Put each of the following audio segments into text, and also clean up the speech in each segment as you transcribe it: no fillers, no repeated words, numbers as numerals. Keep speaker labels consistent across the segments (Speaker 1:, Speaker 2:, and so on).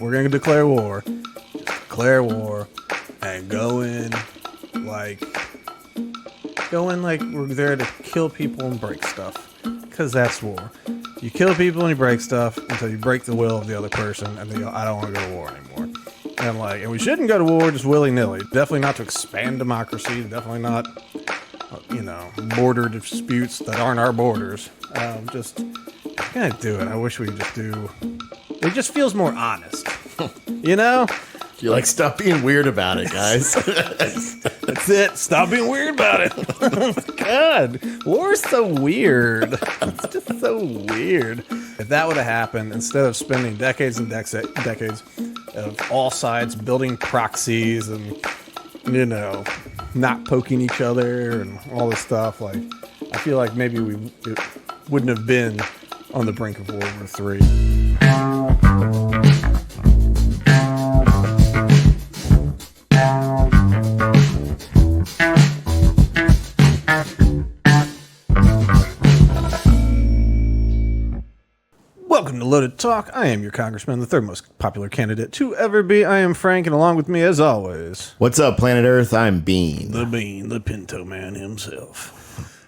Speaker 1: we're going to declare war, and go in like we're there to kill people and break stuff. Because that's war. You kill people and you break stuff until you break the will of the other person, and then you go, I don't want to go to war anymore. And we shouldn't go to war just willy-nilly. Definitely not to expand democracy. Definitely not, border disputes that aren't our borders. Just gonna do it. I wish we could just do. It just feels more honest,
Speaker 2: You're like, stop being weird about it, guys.
Speaker 1: That's it. Stop being weird about it. God, war's so weird. It's just so weird. If that would have happened, instead of spending decades and decades of all sides building proxies and, not poking each other and all this stuff, I feel like maybe we wouldn't have been on the brink of World War III. Welcome to Loaded Talk. I am your congressman, the third most popular candidate to ever be. I am Frank, and along with me, as always...
Speaker 2: What's up, planet Earth? I'm Bean.
Speaker 1: The Bean, the Pinto Man himself.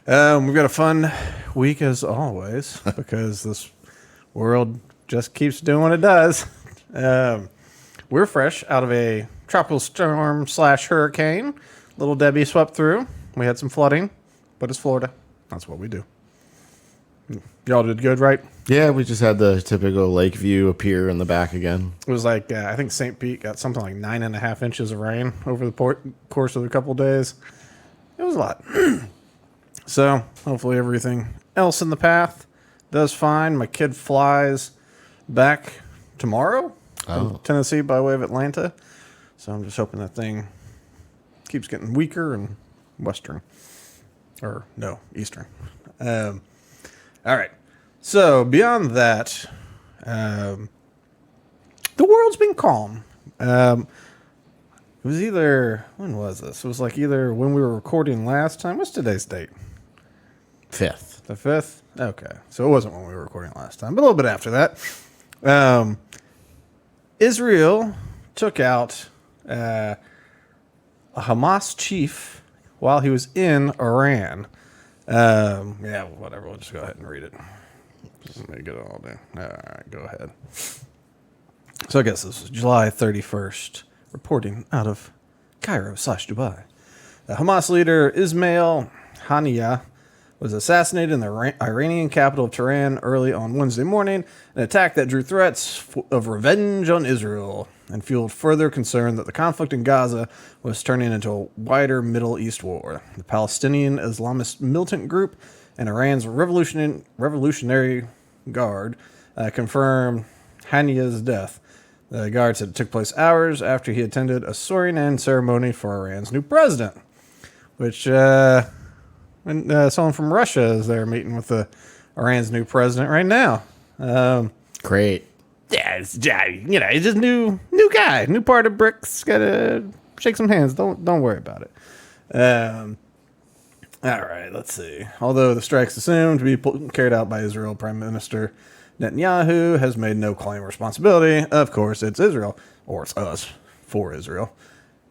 Speaker 1: We've got a fun week, as always, because this world just keeps doing what it does. We're fresh out of a tropical storm / hurricane. Little Debbie swept through. We had some flooding, but it's Florida. That's what we do. Y'all did good, right?
Speaker 2: Yeah, we just had the typical lake view appear in the back again.
Speaker 1: It was I think St. Pete got something like 9.5 inches of rain over the course of a couple of days. It was a lot. So, hopefully everything else in the path does fine. My kid flies back tomorrow from Tennessee by way of Atlanta. So, I'm just hoping that thing keeps getting weaker and western. Or, no, eastern. All right. So, beyond that, the world's been calm. It was when was this? It was either when we were recording last time. What's today's date?
Speaker 2: 5th.
Speaker 1: The 5th? Okay. So, it wasn't when we were recording last time, but a little bit after that. Israel took out a Hamas chief while he was in Iran. Yeah, whatever. We'll just go ahead and read it. Let me get it all down. All right, go ahead. So I guess this is July 31st, reporting out of Cairo / Dubai. The Hamas leader Ismail Haniyeh was assassinated in the Iranian capital of Tehran early on Wednesday morning, an attack that drew threats of revenge on Israel and fueled further concern that the conflict in Gaza was turning into a wider Middle East war. The Palestinian Islamist militant group and Iran's Revolutionary Guard confirmed Haniyeh's death. The guard said it took place hours after he attended a swearing-in ceremony for Iran's new president, which someone from Russia is there meeting with Iran's new president right now.
Speaker 2: Great.
Speaker 1: Yeah, it's just new guy, new part of BRICS. Gotta shake some hands. Don't worry about it. All right, let's see. Although the strike's assumed to be carried out by Israel, Prime Minister Netanyahu has made no claim of responsibility. Of course, it's Israel, or it's us for Israel.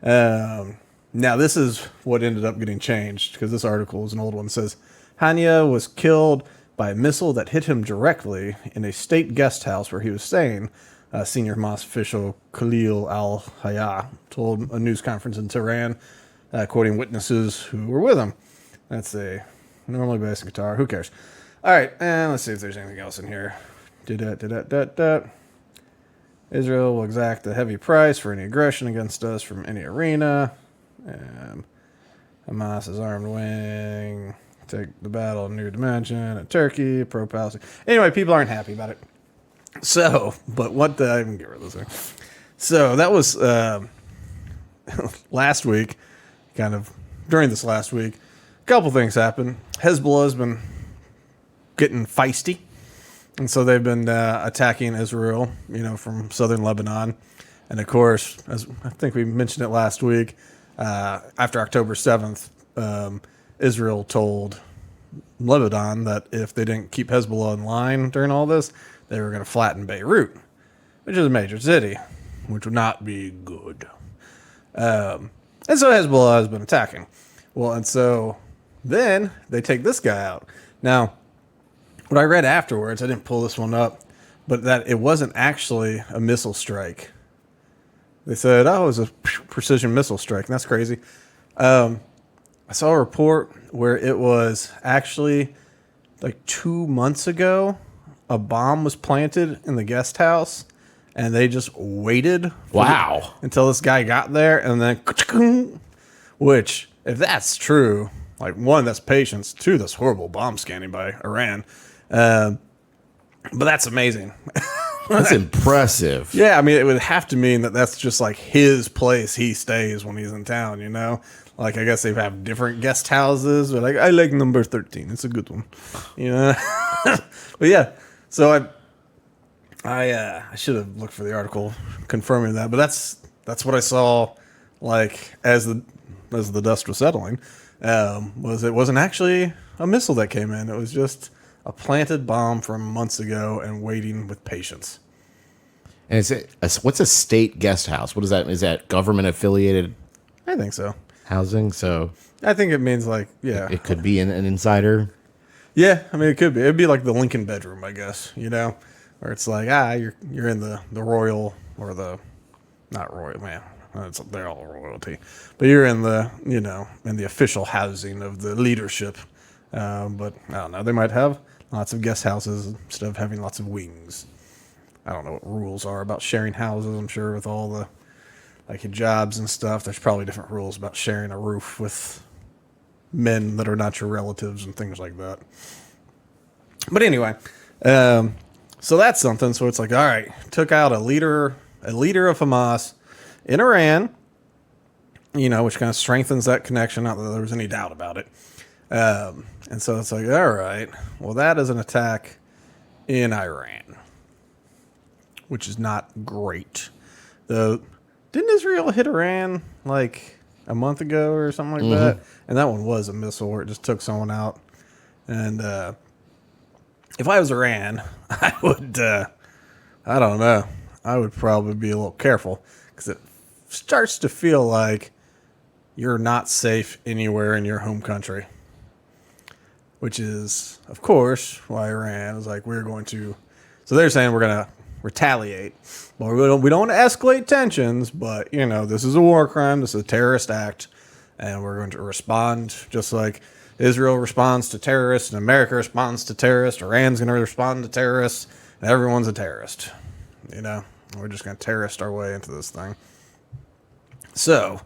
Speaker 1: Now, this is what ended up getting changed, because this article is an old one. It says, Haniyeh was killed by a missile that hit him directly in a state guest house where he was staying. Senior Hamas official Khalil al-Hayya told a news conference in Tehran, quoting witnesses who were with him. Let's see. Normally bass and guitar. Who cares? All right, and let's see if there's anything else in here. Israel will exact a heavy price for any aggression against us from any arena. Hamas's armed wing take the battle in new dimension at Turkey, pro-Palestine. Anyway, people aren't happy about it. So, but what the... I can get rid of this thing. So, that was last week, during this last week, a couple things happened. Hezbollah's been getting feisty, and so they've been attacking Israel, from southern Lebanon. And of course, as I think we mentioned it last week, after October 7th, Israel told Lebanon that if they didn't keep Hezbollah in line during all this, they were going to flatten Beirut, which is a major city. which would not be good. And so Hezbollah has been attacking. Well, and so then they take this guy out. Now, what I read afterwards, I didn't pull this one up, but that it wasn't actually a missile strike. They said, oh, it was a precision missile strike. And that's crazy. I saw a report where it was actually like 2 months ago, a bomb was planted in the guest house, and they just waited until this guy got there, and then, which, if that's true, like, one, that's patience, two, that's horrible bomb scanning by Iran. But that's amazing.
Speaker 2: That's impressive.
Speaker 1: Yeah, I mean, it would have to mean that that's just like his place he stays when he's in town, you know? Like, I guess they have different guest houses, but like, I like number 13. It's a good one. You know? But yeah, so I should have looked for the article confirming that, but that's what I saw, like, as the dust was settling, was it wasn't actually a missile that came in. It was just a planted bomb from months ago and waiting with patience.
Speaker 2: And what's a state guest house? What is that? Is that government affiliated?
Speaker 1: I think so.
Speaker 2: Housing? So
Speaker 1: I think it means like, yeah.
Speaker 2: It could be an insider.
Speaker 1: Yeah, I mean, it could be. It'd be like the Lincoln bedroom, I guess, you know? Where it's like, you're in the royal, or the, not royal, man. They're all royalty. But you're in the, you know, in the official housing of the leadership. But I don't know. They might have lots of guest houses instead of having lots of wings. I don't know what rules are about sharing houses. I'm sure with all the like hijabs and stuff, there's probably different rules about sharing a roof with men that are not your relatives and things like that. But anyway, so that's something. So it's like, all right, took out a leader of Hamas in Iran, you know, which kind of strengthens that connection. Not that there was any doubt about it. And so it's like, all right, well, that is an attack in Iran, which is not great. Didn't Israel hit Iran like a month ago or something like that? And that one was a missile where it just took someone out. And if I was Iran, I would, I don't know, I would probably be a little careful, because it starts to feel like you're not safe anywhere in your home country. Which is, of course, why Iran is like, we're going to... So they're saying we're going to retaliate. Well, we don't want to escalate tensions, but, you know, this is a war crime. This is a terrorist act. And we're going to respond just like Israel responds to terrorists and America responds to terrorists. Iran's going to respond to terrorists. And everyone's a terrorist. You know, we're just going to terrorist our way into this thing. So,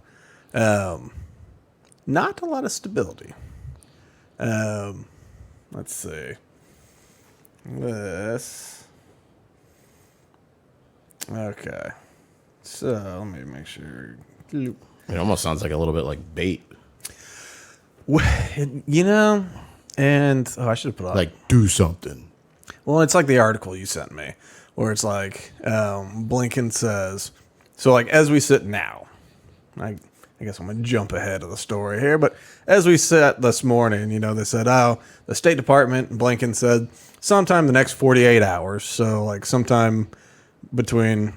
Speaker 1: not a lot of stability. Let's see. This. Okay. So, let me make sure.
Speaker 2: It almost sounds like a little bit like bait.
Speaker 1: You know, and I should have put on.
Speaker 2: Like, do something.
Speaker 1: Well, it's like the article you sent me, where it's like, Blinken says, so like as we sit now, I guess I'm going to jump ahead of the story here, but as we sat this morning, you know, they said, the State Department, Blinken said, sometime the next 48 hours, so like sometime between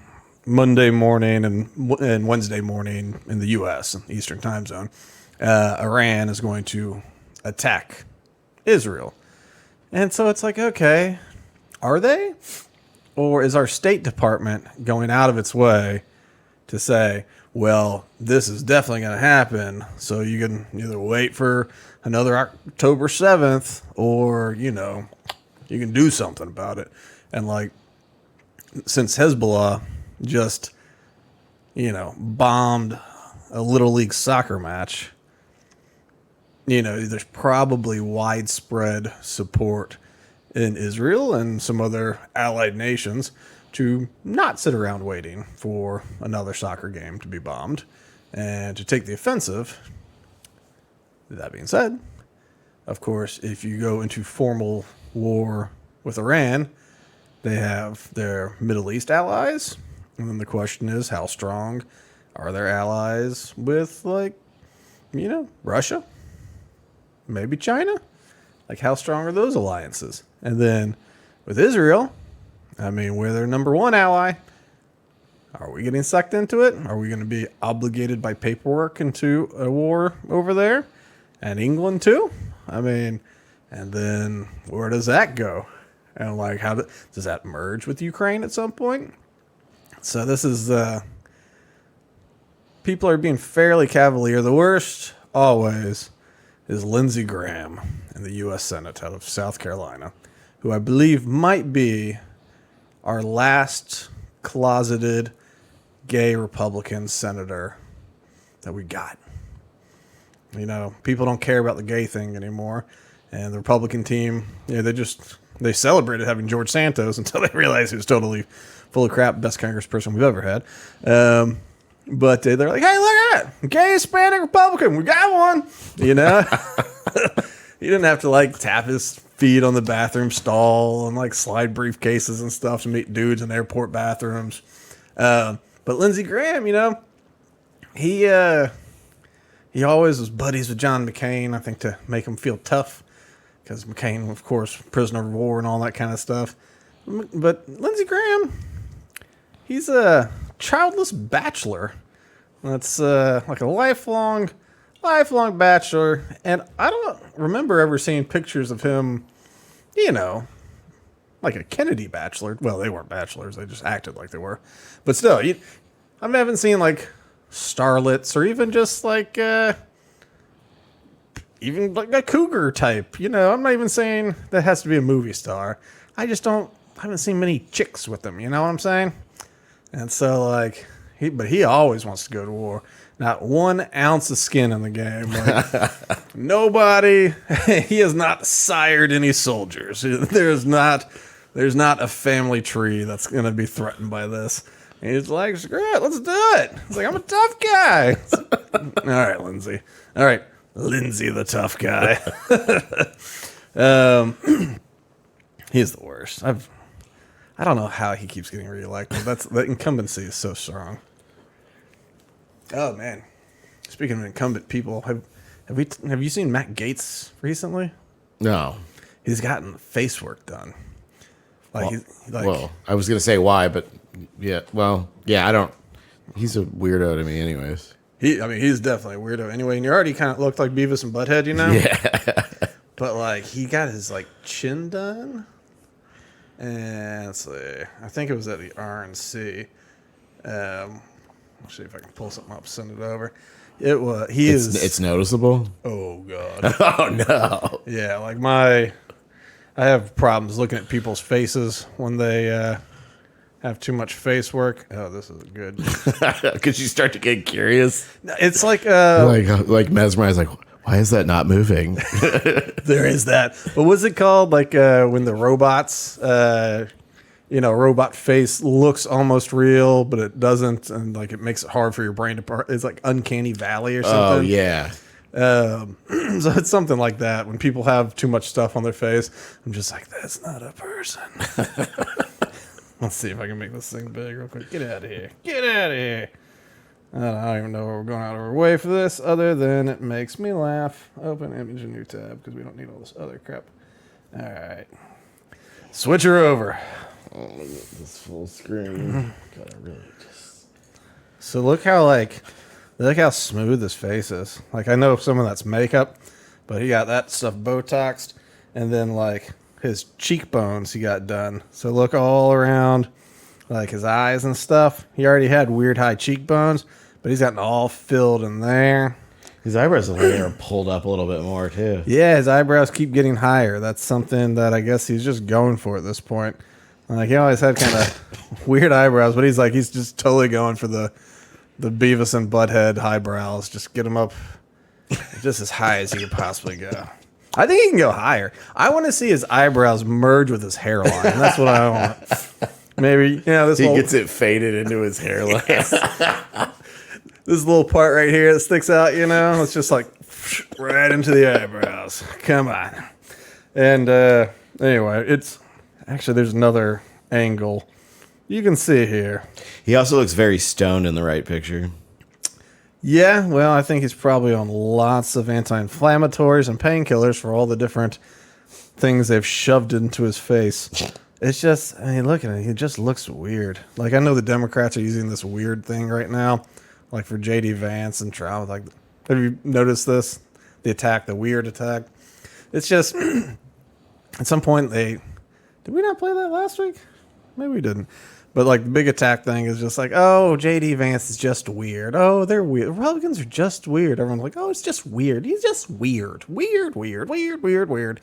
Speaker 1: Monday morning and Wednesday morning in the U.S., Eastern time zone, Iran is going to attack Israel. And so it's like, okay, are they? Or is our State Department going out of its way to say, well, this is definitely going to happen, so you can either wait for another October 7th or, you know, you can do something about it. And, like, since Hezbollah just, you know, bombed a Little League soccer match, you know, there's probably widespread support in Israel and some other allied nations to not sit around waiting for another soccer game to be bombed and to take the offensive. That being said, of course, if you go into formal war with Iran, they have their Middle East allies. And then the question is, how strong are their allies with, like, you know, Russia? Maybe China? Like, how strong are those alliances? And then with Israel, I mean, we're their number one ally. Are we getting sucked into it? Are we going to be obligated by paperwork into a war over there? And England too? I mean, and then where does that go? And like, does that merge with Ukraine at some point? So this is, people are being fairly cavalier. The worst always is Lindsey Graham in the U.S. Senate out of South Carolina, who I believe might be our last closeted gay Republican senator that we got. You know, people don't care about the gay thing anymore. And the Republican team, they celebrated having George Santos until they realized he was totally full of crap, best congressperson we've ever had. But they're like, hey, look at that. Gay Hispanic Republican. We got one. You know? He didn't have to like tap his feet on the bathroom stall and like slide briefcases and stuff to meet dudes in airport bathrooms. But Lindsey Graham, you know, he always was buddies with John McCain, I think, to make him feel tough. Because McCain, of course, prisoner of war and all that kind of stuff. But Lindsey Graham, he's a childless bachelor. That's like a lifelong bachelor. And I don't remember ever seeing pictures of him, you know, like a Kennedy bachelor. Well, they weren't bachelors. They just acted like they were. But still, I haven't seen like starlets or even just like even like a cougar type. You know, I'm not even saying that has to be a movie star. I haven't seen many chicks with them. You know what I'm saying? And so like, he always wants to go to war. Not 1 ounce of skin in the game. Like, nobody. He has not sired any soldiers. There's not a family tree that's going to be threatened by this. And he's like, screw it, let's do it. He's like, I'm a tough guy. All right, Lindsey. All right, Lindsey, the tough guy. He's the worst. I don't know how he keeps getting reelected. The incumbency is so strong. Oh man! Speaking of incumbent people, have you seen Matt Gaetz recently?
Speaker 2: No.
Speaker 1: He's gotten face work done.
Speaker 2: Well, I was gonna say why, but yeah. Well, yeah. I don't. He's a weirdo to me, anyways.
Speaker 1: He's definitely a weirdo. Anyway, and you already kind of looked like Beavis and Butthead, you know?
Speaker 2: Yeah.
Speaker 1: But like, he got his like chin done, and let's see. I think it was at the RNC. I'll see if I can pull something up, send it over. It's
Speaker 2: noticeable.
Speaker 1: Oh God.
Speaker 2: Oh no.
Speaker 1: Yeah, like I have problems looking at people's faces when they have too much face work. Oh, this is good.
Speaker 2: Because you start to get curious.
Speaker 1: It's like
Speaker 2: mesmerized. Like, why is that not moving?
Speaker 1: There is that. But what's it called? Like when the robots, robot face looks almost real, but it doesn't, and like it makes it hard for your brain to. It's like uncanny valley or something.
Speaker 2: Oh yeah.
Speaker 1: So it's something like that. When people have too much stuff on their face, I'm just like, that's not a person. Let's see if I can make this thing big real quick. Get out of here. Get out of here. I don't even know where we're going out of our way for this, other than it makes me laugh. Open image, a new tab, because we don't need all this other crap. All right. Switch her over.
Speaker 2: Oh, look at this full screen. Gotta really just.
Speaker 1: So look how smooth his face is. Like, I know some of that's makeup, but he got that stuff Botoxed, and then like his cheekbones he got done. So look all around, like his eyes and stuff. He already had weird high cheekbones, but he's gotten all filled in there.
Speaker 2: His eyebrows are pulled up a little bit more too.
Speaker 1: Yeah, his eyebrows keep getting higher. That's something that I guess he's just going for at this point. Like, he always had kind of weird eyebrows, but he's just totally going for the Beavis and Butthead eyebrows. Just get them up just as high as he could possibly go. I think he can go higher. I want to see his eyebrows merge with his hairline. That's what I want. Maybe,
Speaker 2: he gets it faded into his hairline.
Speaker 1: This little part right here that sticks out, it's just like right into the eyebrows. Come on. And anyway, there's another angle you can see here.
Speaker 2: He also looks very stoned in the right picture.
Speaker 1: Yeah, well, I think he's probably on lots of anti-inflammatories and painkillers for all the different things they've shoved into his face. It's just, I mean, look at it. He just looks weird. Like, I know the Democrats are using this weird thing right now, like for J.D. Vance and Trump. Like, have you noticed this? The weird attack. It's just, at some point did we not play that last week? Maybe we didn't. But like the big attack thing is just like, oh, J.D. Vance is just weird. Oh, they're weird. Republicans are just weird. Everyone's like, oh, it's just weird. He's just weird. Weird.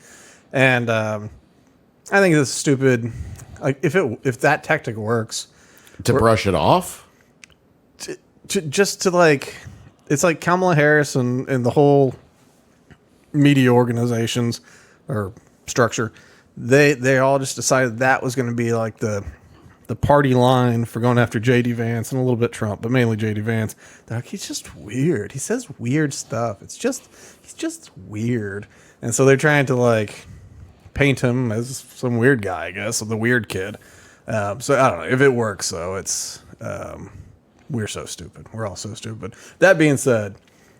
Speaker 1: And I think it's stupid. Like if that tactic works,
Speaker 2: to brush it off,
Speaker 1: just to like, it's like Kamala Harris and the whole media organizations or structure. They all just decided that was going to be like the party line for going after J.D. Vance and a little bit Trump, but mainly J.D. Vance. They're like, he's just weird. He says weird stuff. He's just weird. And so they're trying to like paint him as some weird guy, I guess, or the weird kid. So I don't know if it works. Though it's we're so stupid. We're all so stupid. That being said,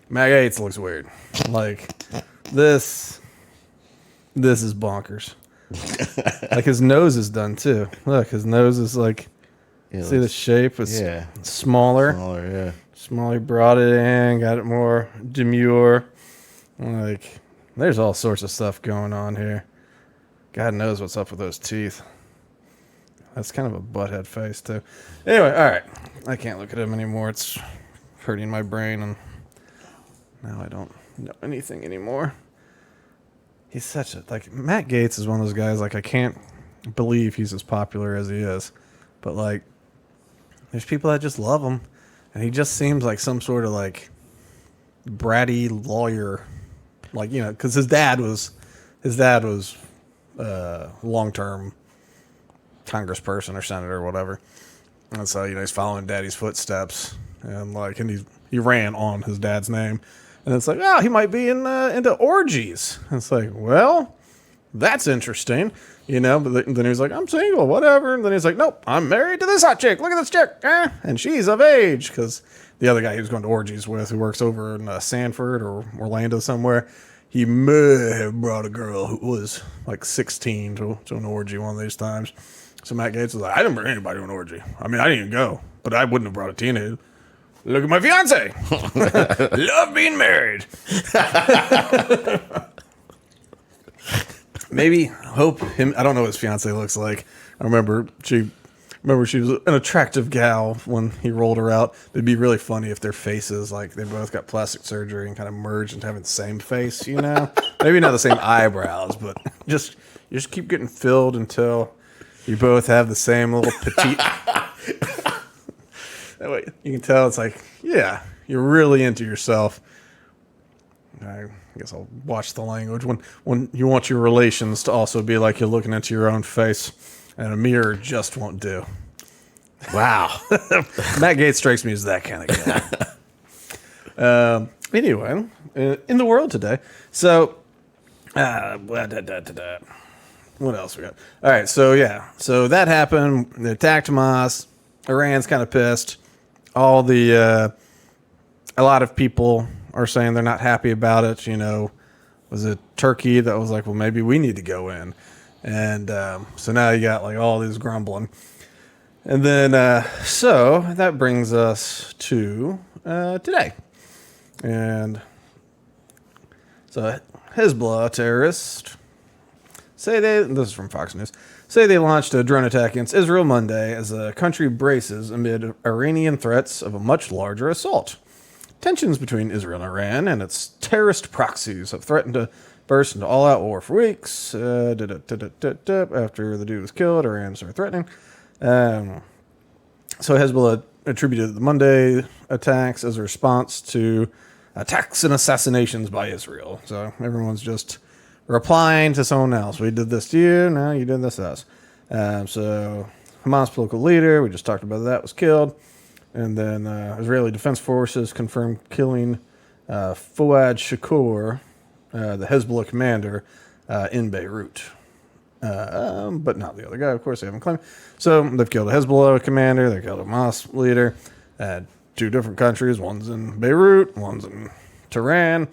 Speaker 1: Matt Gaetz looks weird. Like this is bonkers. Like his nose is done too. Look, his nose is like, see the shape? It's smaller. Smaller, brought it in, got it more demure. Like, there's all sorts of stuff going on here. God knows what's up with those teeth. That's kind of a butthead face too. Anyway, all right. I can't look at him anymore. It's hurting my brain, and now I don't know anything anymore. He's such a, like, Matt Gaetz is one of those guys, like, I can't believe he's as popular as he is. But, like, there's people that just love him. And he just seems like some sort of, like, bratty lawyer. Like, you know, because his dad was long-term congressperson or senator or whatever. And so, you know, he's following daddy's footsteps. And, like, and he ran on his dad's name. And it's like, oh, he might be into orgies. And it's like, well, that's interesting, you know. But then he was like, I'm single, whatever. And then he's like, nope, I'm married to this hot chick. Look at this chick, and she's of age. Because the other guy he was going to orgies with, who works over in Sanford or Orlando somewhere, he may have brought a girl who was like 16 to an orgy one of these times. So Matt Gaetz was like, I didn't bring anybody to an orgy. I mean, I didn't even go, but I wouldn't have brought a teenager. Look at my fiance. Love being married. Maybe hope him. I don't know what his fiance looks like. I remember she was an attractive gal when he rolled her out. It'd be really funny if their faces, like they both got plastic surgery and kind of merged into having the same face, you know? Maybe not the same eyebrows, but you just keep getting filled until you both have the same little petite. That way you can tell it's like, yeah, you're really into yourself. I guess I'll watch the language. When you want your relations to also be like you're looking into your own face, and a mirror just won't do. Wow. Matt Gaetz strikes me as that kind of guy. Anyway, in the world today. So, what else we got? All right, so yeah. So that happened. They attacked Hamas. Iran's kind of pissed. A lot of people are saying they're not happy about it. You know, was it Turkey that was like, well, maybe we need to go in. And so now you got like all this grumbling. And then, so that brings us to today. And so Hezbollah terrorists this is from Fox News, say they launched a drone attack against Israel Monday as the country braces amid Iranian threats of a much larger assault. Tensions between Israel and Iran and its terrorist proxies have threatened to burst into all-out war for weeks. After the dude was killed, Iran started threatening. So Hezbollah attributed the Monday attacks as a response to attacks and assassinations by Israel. So everyone's just replying to someone else. We did this to you, now you did this to us. So Hamas political leader, we just talked about that, was killed. And then Israeli Defense Forces confirmed killing Fouad Shakur, the Hezbollah commander, in Beirut. But not the other guy, of course, they haven't claimed. So they've killed a Hezbollah commander, they killed a Hamas leader, two different countries. One's in Beirut, one's in Tehran.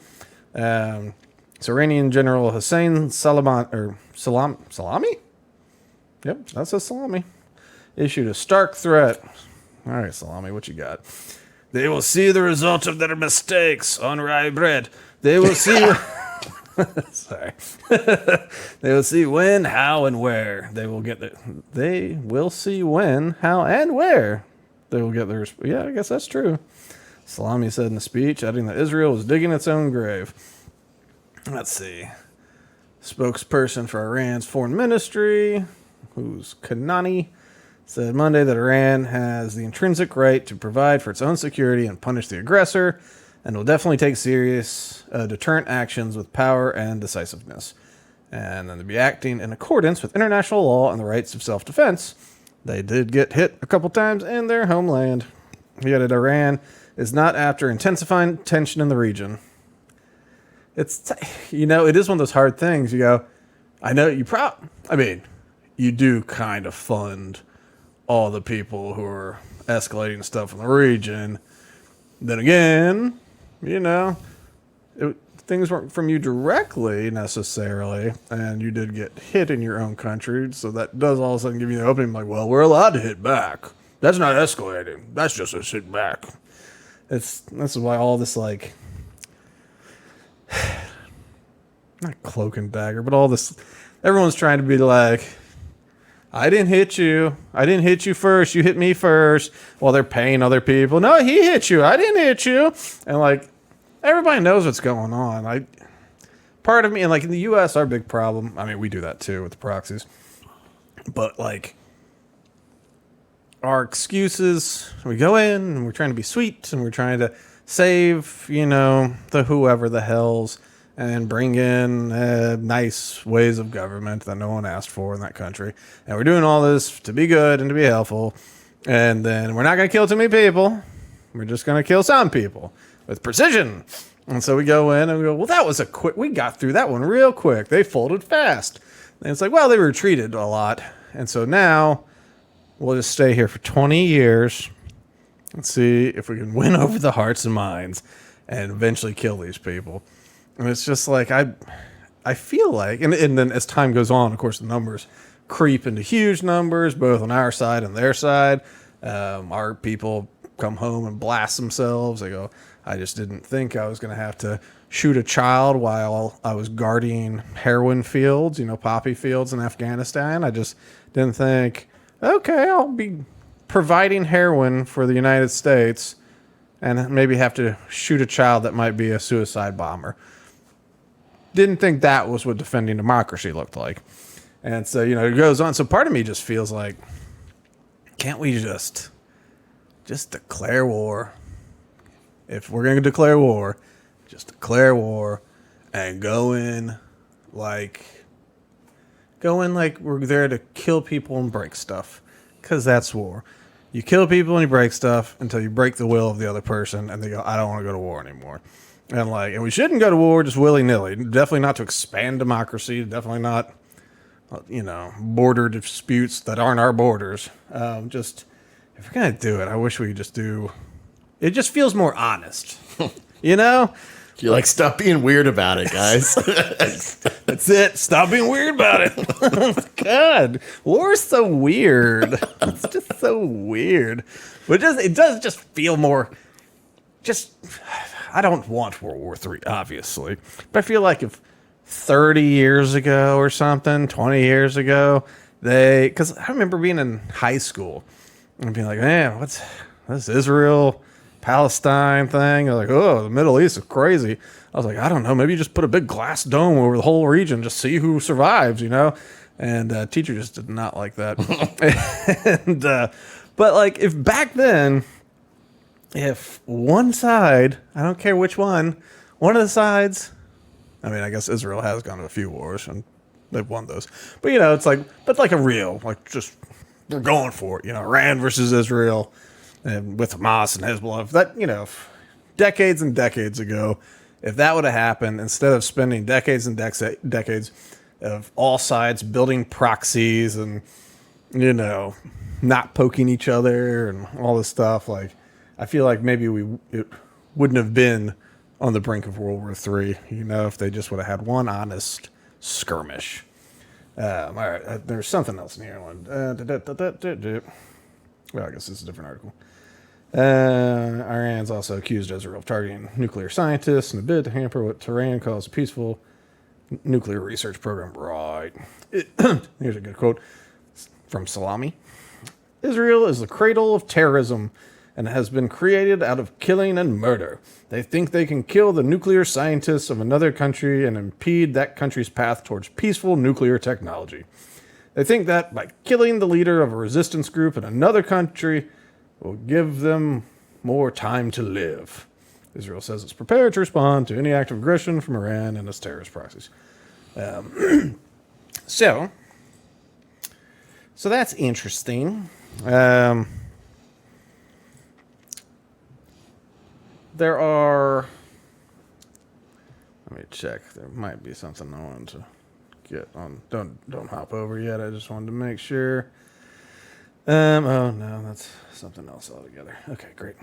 Speaker 1: So Iranian General Hussein Salami? Yep, that's a Salami. Issued a stark threat. All right, Salami, what you got? They will see the result of their mistakes on rye bread. They will see. Sorry. They will see when, how, and where they will get. They will see when, how, and where they will get their. Yeah, I guess that's true. Salami said in the speech, adding that Israel was digging its own grave. Let's see. Spokesperson for Iran's foreign ministry, who's Kanani, said Monday that Iran has the intrinsic right to provide for its own security and punish the aggressor, and will definitely take serious deterrent actions with power and decisiveness. And then they'll be acting in accordance with international law and the rights of self-defense. They did get hit a couple times in their homeland. Yet Iran is not after intensifying tension in the region. It's, it is one of those hard things. You go, I know you do kind of fund all the people who are escalating stuff in the region. Then again, things weren't from you directly necessarily, and you did get hit in your own country, so that does all of a sudden give you the opening, like, well, we're allowed to hit back. That's not escalating. That's just a hit back. This is why all this, like, not cloak and dagger, but all this, everyone's trying to be like, I didn't hit you. I didn't hit you first. You hit me first. While they're paying other people. No, he hit you. I didn't hit you. And, like, everybody knows what's going on. Part of me, and, like, in the U.S., our big problem, we do that too with the proxies. But, like, our excuses, we go in and we're trying to be sweet and we're trying to save, the whoever the hells and bring in nice ways of government that no one asked for in that country. And we're doing all this to be good and to be helpful. And then we're not going to kill too many people. We're just going to kill some people with precision. And so we go in and we go, well, that was we got through that one real quick. They folded fast. And it's like, well, they retreated a lot. And so now we'll just stay here for 20 years and see if we can win over the hearts and minds and eventually kill these people. And it's just like, I feel like, and then as time goes on, of course, the numbers creep into huge numbers, both on our side and their side. Our people come home and blast themselves. They go, I just didn't think I was going to have to shoot a child while I was guarding heroin fields, poppy fields in Afghanistan. I just didn't think, okay, I'll be providing heroin for the United States and maybe have to shoot a child that might be a suicide bomber. Didn't think that was what defending democracy looked like. And so, it goes on. So part of me just feels like, can't we just declare war? If we're going to declare war, just declare war and go in like we're there to kill people and break stuff. Because that's war. You kill people and you break stuff until you break the will of the other person and they go, I don't want to go to war anymore. And we shouldn't go to war just willy-nilly. Definitely not to expand democracy. Definitely not, border disputes that aren't our borders. If we're going to do it, I wish we could just do... It just feels more honest.
Speaker 2: You're like, stop being weird about it, guys.
Speaker 1: That's it. Stop being weird about it. God, war's so weird. It's just so weird. But it does just feel more... I don't want World War III, obviously. But I feel like if 30 years ago or something, 20 years ago, because I remember being in high school and being like, man, what's this Israel-Palestine thing? I was like, oh, the Middle East is crazy. I was like, I don't know, maybe you just put a big glass dome over the whole region, just see who survives, And teacher just did not like that. But if back then... If one side, I don't care which one of the sides, I guess Israel has gone to a few wars and they've won those. But, it's like a real, just, we're going for it. Iran versus Israel and with Hamas and Hezbollah. That, decades and decades ago, if that would have happened, instead of spending decades and decades of all sides building proxies and, not poking each other and all this stuff, I feel like maybe it wouldn't have been on the brink of World War III, if they just would have had one honest skirmish. All right, there's something else in here. Well, I guess this is a different article. Iran's also accused Israel of targeting nuclear scientists in a bid to hamper what Tehran calls a peaceful nuclear research program. Right. Here's a good quote from Salami. Israel is the cradle of terrorism and has been created out of killing and murder. They think they can kill the nuclear scientists of another country and impede that country's path towards peaceful nuclear technology. They think that by killing the leader of a resistance group in another country will give them more time to live. Israel says it's prepared to respond to any act of aggression from Iran and its terrorist proxies. So that's interesting. There are... Let me check. There might be something I wanted to get on. Don't hop over yet. I just wanted to make sure. Oh, no, that's something else altogether. Okay, great.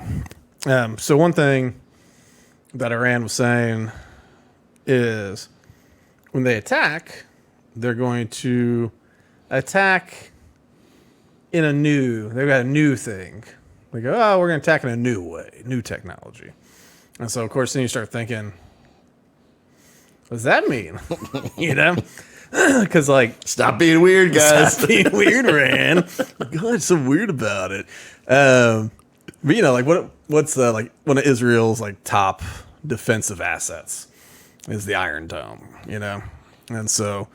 Speaker 1: So one thing that Iran was saying is when they attack, they're going to attack in they've got a new thing. They go, oh, we're going to attack in a new way, new technology. And so, of course, then you start thinking, what does that mean? Because,
Speaker 2: stop being weird, guys.
Speaker 1: Stop being weird, Iran. God, so weird about it. But, what's one of Israel's, top defensive assets is the Iron Dome, And so,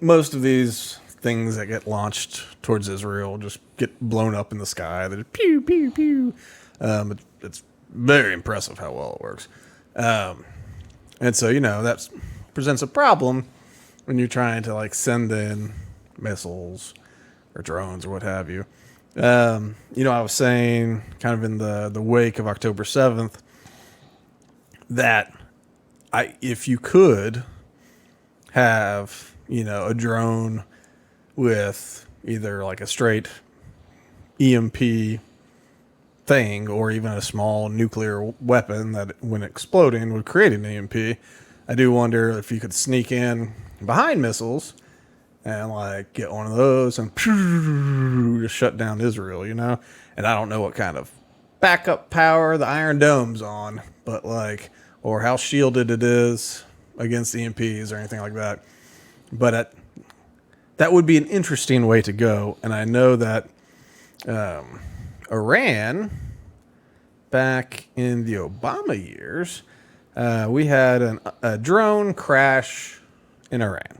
Speaker 1: most of these things that get launched towards Israel just get blown up in the sky. They just pew, pew, pew. It's very impressive how well it works. And so, that presents a problem when you're trying to send in missiles or drones or what have you. I was saying kind of in the wake of October 7th that if you could have, a drone with either a straight EMP thing or even a small nuclear weapon that when exploding would create an EMP, I do wonder if you could sneak in behind missiles and get one of those and just shut down Israel, And I don't know what kind of backup power the Iron Dome's on, but or how shielded it is against EMPs or anything like that. But that would be an interesting way to go. And I know that Iran, back in the Obama years, we had a drone crash in Iran,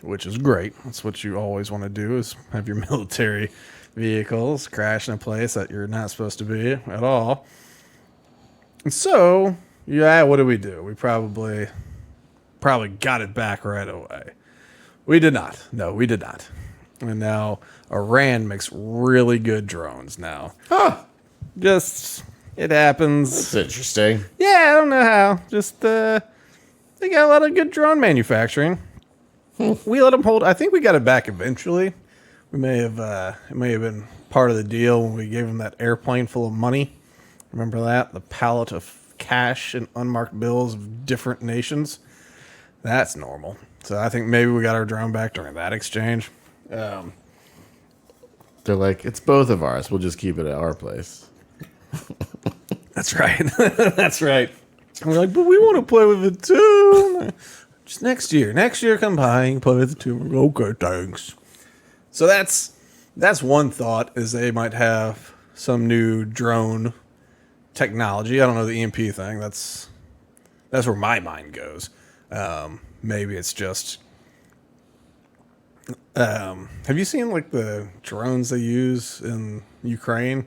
Speaker 1: which is great. That's what you always want to do, is have your military vehicles crash in a place that you're not supposed to be at all. And so, what do? We probably got it back right away. We did not. No, we did not. And now Iran makes really good drones now.
Speaker 2: Huh.
Speaker 1: Just, it happens.
Speaker 2: That's interesting.
Speaker 1: Yeah, I don't know how. Just, they got a lot of good drone manufacturing. We let them hold. I think we got it back eventually. We may have, it may have been part of the deal when we gave them that airplane full of money. Remember that? The pallet of cash and unmarked bills of different nations. That's normal. So I think maybe we got our drone back during that exchange.
Speaker 2: They're like, it's both of ours. We'll just keep it at our place.
Speaker 1: That's right. That's right. And we're like, but we want to play with it too. Just next year. Next year, come by and play with it too. Okay, thanks. So that's one thought, is they might have some new drone technology. I don't know the EMP thing. That's where my mind goes. Maybe it's just. Have you seen the drones they use in Ukraine?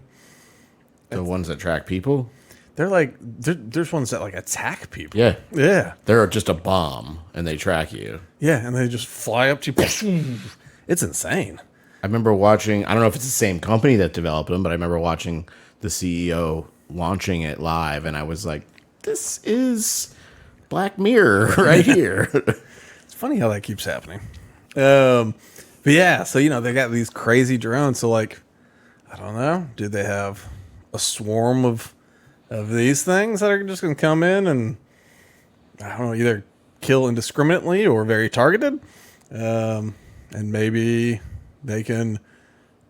Speaker 2: The ones that track people?
Speaker 1: They're there's ones that attack people.
Speaker 2: Yeah.
Speaker 1: Yeah.
Speaker 2: They're just a bomb and they track you.
Speaker 1: Yeah, and they just fly up to you. It's insane.
Speaker 2: I remember watching, I don't know if it's the same company that developed them, but I remember watching the CEO launching it live, and I was like, this is Black Mirror right here.
Speaker 1: It's funny how that keeps happening. But yeah, so, they got these crazy drones. So, I don't know, did they have a swarm of these things that are just going to come in and, I don't know, either kill indiscriminately or very targeted? And maybe they can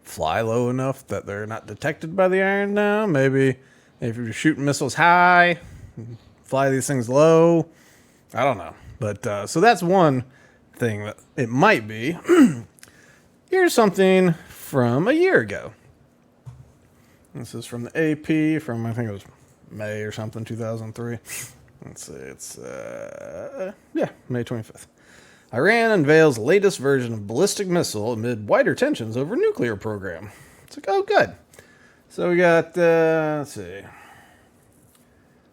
Speaker 1: fly low enough that they're not detected by the Iron Dome. Maybe if you're shooting missiles high, fly these things low. I don't know. But so that's one thing that it might be. Here's something from a year ago. This is from the AP from, I think it was May or something, 2003. Let's see, it's, May 25th. Iran unveils latest version of ballistic missile amid wider tensions over nuclear program. It's like, oh, good. So we got, let's see,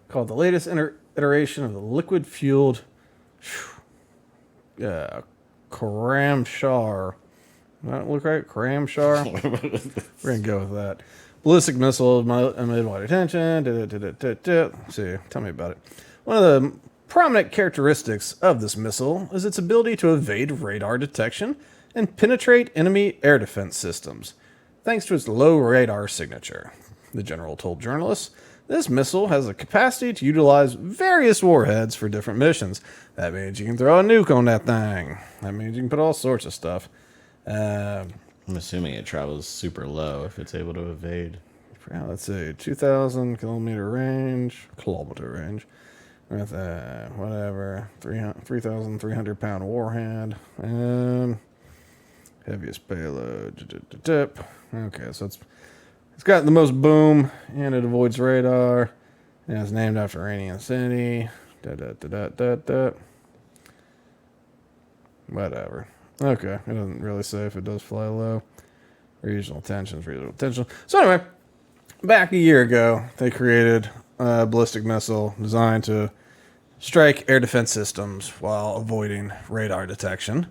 Speaker 1: called the latest iteration of the liquid-fueled Karamshar. Does that look right? Karamshar? We're going to go with that. Ballistic missile amid wider tension. See, tell me about it. One of the prominent characteristics of this missile is its ability to evade radar detection and penetrate enemy air defense systems, thanks to its low radar signature. The general told journalists, this missile has the capacity to utilize various warheads for different missions. That means you can throw a nuke on that thing. That means you can put all sorts of stuff.
Speaker 2: I'm assuming it travels super low if it's able to evade.
Speaker 1: Let's see, 2,000 kilometer range. With whatever, 3,300 pound warhead. Heaviest payload. Okay, so it's got the most boom, and it avoids radar. And it's named after Iranian city. Whatever. Okay, it doesn't really say if it does fly low. Regional tension. So anyway, back a year ago, they created a ballistic missile designed to strike air defense systems while avoiding radar detection.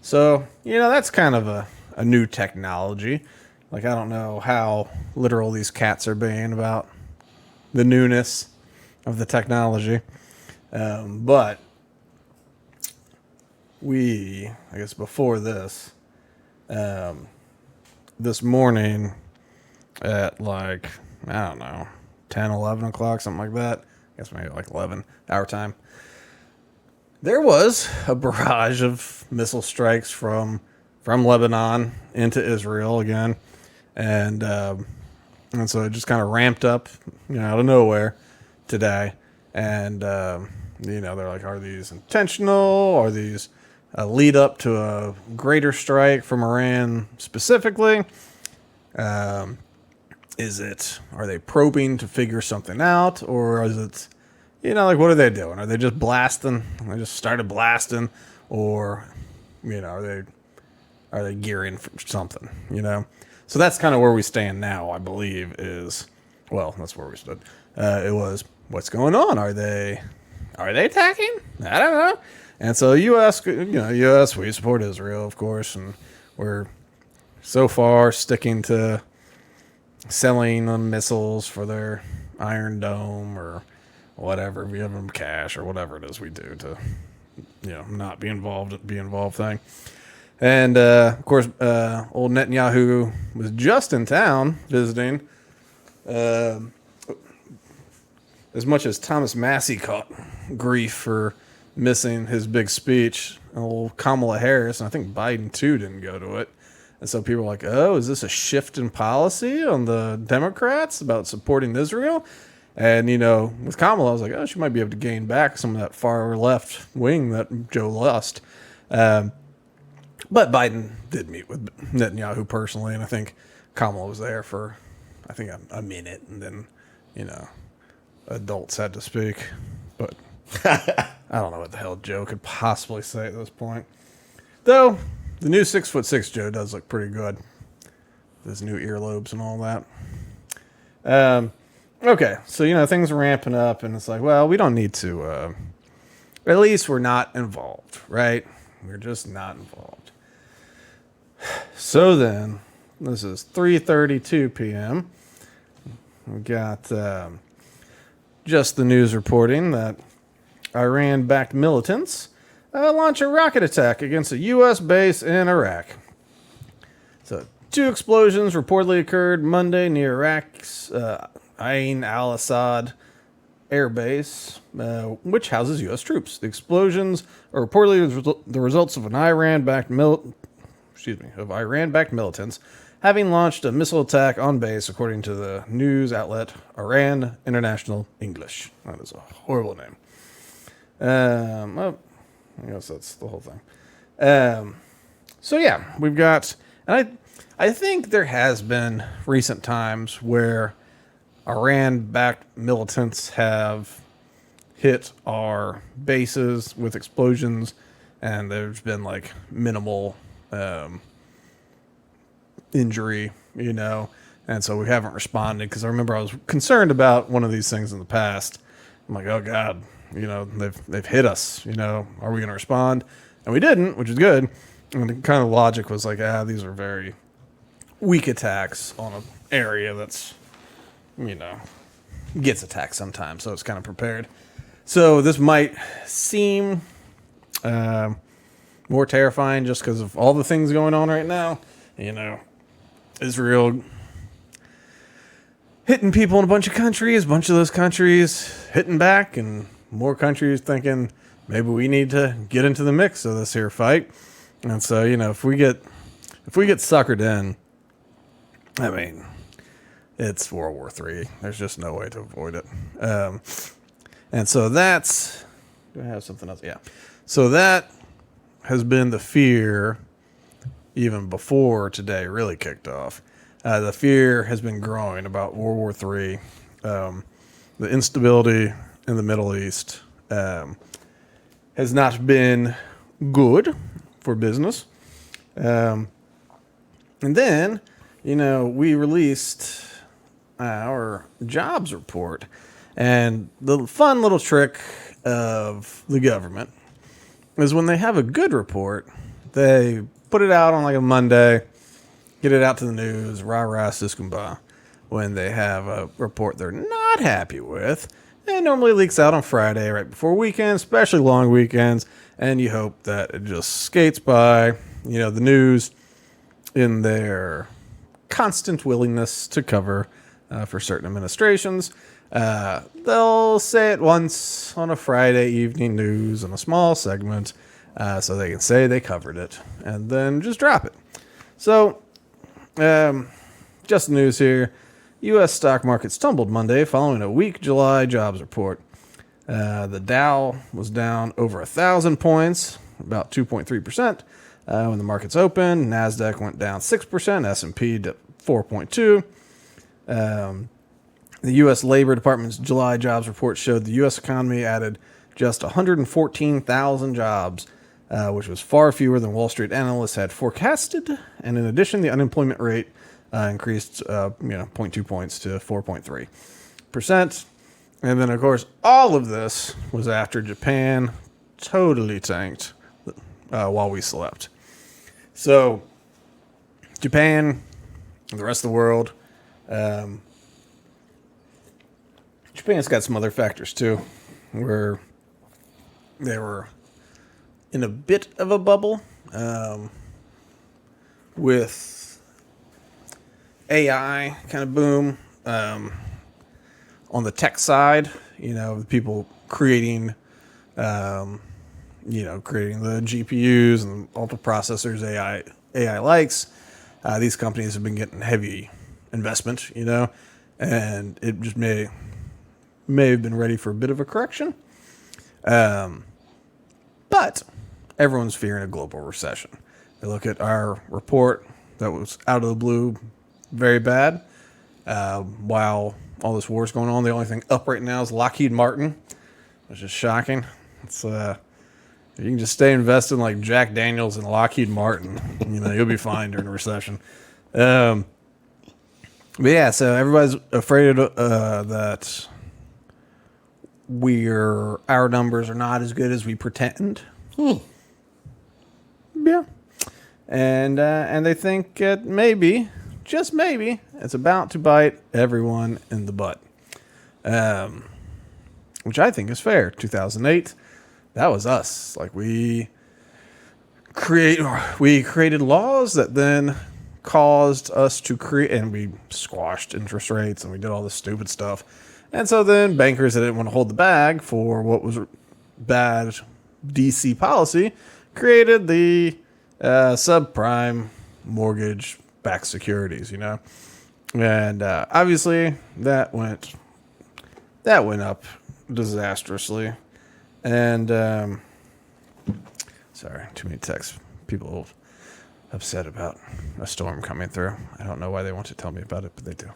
Speaker 1: So, that's kind of a new technology. Like, I don't know how literal these cats are being about the newness of the technology. But I guess before this, this morning at I don't know, 10, 11 o'clock, something like that. I guess maybe 11 our time. There was a barrage of missile strikes from Lebanon into Israel again. And so it just kind of ramped up, out of nowhere today. And, they're like, are these intentional? Are these a lead up to a greater strike from Iran specifically? Are they probing to figure something out? Or is it, what are they doing? Are they just blasting? They just started blasting? Or, are they gearing for something, So that's kind of where we stand now, I believe, that's where we stood. It was, what's going on? Are they attacking? I don't know. And so U.S., we support Israel, of course, and we're so far sticking to selling them missiles for their Iron Dome or whatever, we give them cash or whatever it is we do to, not be involved thing. And, of course, old Netanyahu was just in town visiting. As much as Thomas Massey caught grief for missing his big speech, old Kamala Harris, and I think Biden too didn't go to it. And so people are like, oh, is this a shift in policy on the Democrats about supporting Israel? And, with Kamala, I was like, oh, she might be able to gain back some of that far left wing that Joe lost. But Biden did meet with Netanyahu personally, and I think Kamala was there for, a minute, and then, adults had to speak. But I don't know what the hell Joe could possibly say at this point. Though, the new 6'6" Joe does look pretty good. His new earlobes and all that. Okay, so, things are ramping up, and it's like, well, we don't need to, at least we're not involved, right? We're just not involved. So then, this is 3:32 p.m. We got just the news reporting that Iran-backed militants launch a rocket attack against a U.S. base in Iraq. So, 2 explosions reportedly occurred Monday near Iraq's Ain al-Assad air base, which houses U.S. troops. The explosions are reportedly the results of Iran-backed militants having launched a missile attack on base, according to the news outlet Iran International English. That is a horrible name. Well, I guess that's the whole thing. So yeah, we've got, and I think there has been recent times where Iran-backed militants have hit our bases with explosions, and there's been like minimal injury, and so we haven't responded, because I remember I was concerned about one of these things in the past. I'm like, oh God, they've hit us, are we going to respond? And we didn't, which is good. And the kind of logic was like, these are very weak attacks on an area that's, gets attacked sometimes, so it's kind of prepared. So this might seem more terrifying just because of all the things going on right now. Israel hitting people in a bunch of countries, a bunch of those countries hitting back, and more countries thinking maybe we need to get into the mix of this here fight. And so, if we get suckered in, I mean, it's World War III. There's just no way to avoid it. And so that's, do I have something else? Yeah. So that has been the fear even before today really kicked off. The fear has been growing about World War III. The instability in the Middle East has not been good for business. And then, we released our jobs report. And the fun little trick of the government is when they have a good report, they put it out on like a Monday, get it out to the news, rah-rah, siskumba. When they have a report they're not happy with, it normally leaks out on Friday, right before weekends, especially long weekends, and you hope that it just skates by, the news in their constant willingness to cover for certain administrations. They'll say it once on a Friday evening news in a small segment, so they can say they covered it, and then just drop it. So, just news here. U.S. stock market stumbled Monday following a weak July jobs report. The Dow was down over 1,000 points, about 2.3%. When the markets opened, NASDAQ went down 6%, S&P 4.2%. The U.S. Labor Department's July jobs report showed the U.S. economy added just 114,000 jobs, which was far fewer than Wall Street analysts had forecasted. And in addition, the unemployment rate increased 0.2 points to 4.3%. And then, of course, all of this was after Japan totally tanked while we slept. So, Japan and the rest of the world, Japan's got some other factors too, where they were in a bit of a bubble with AI kind of boom on the tech side. The people creating, creating the GPUs and ultra processors AI likes. These companies have been getting heavy investment, and it just may have been ready for a bit of a correction. But everyone's fearing a global recession. They look at our report that was out of the blue, very bad. While all this war is going on, the only thing up right now is Lockheed Martin, which is shocking. It's you can just stay invested in like Jack Daniels and Lockheed Martin. You'll be fine during a recession. But yeah, so everybody's afraid that our numbers are not as good as we pretend. Yeah, and they think maybe, just maybe, it's about to bite everyone in the butt, which I think is fair. 2008, that was us. Like we created laws that then caused us to create, and we squashed interest rates, and we did all this stupid stuff. And so then bankers that didn't want to hold the bag for what was bad DC policy created the subprime mortgage-backed securities, and obviously that went up disastrously. And sorry, too many texts. People upset about a storm coming through. I don't know why they want to tell me about it, but they do.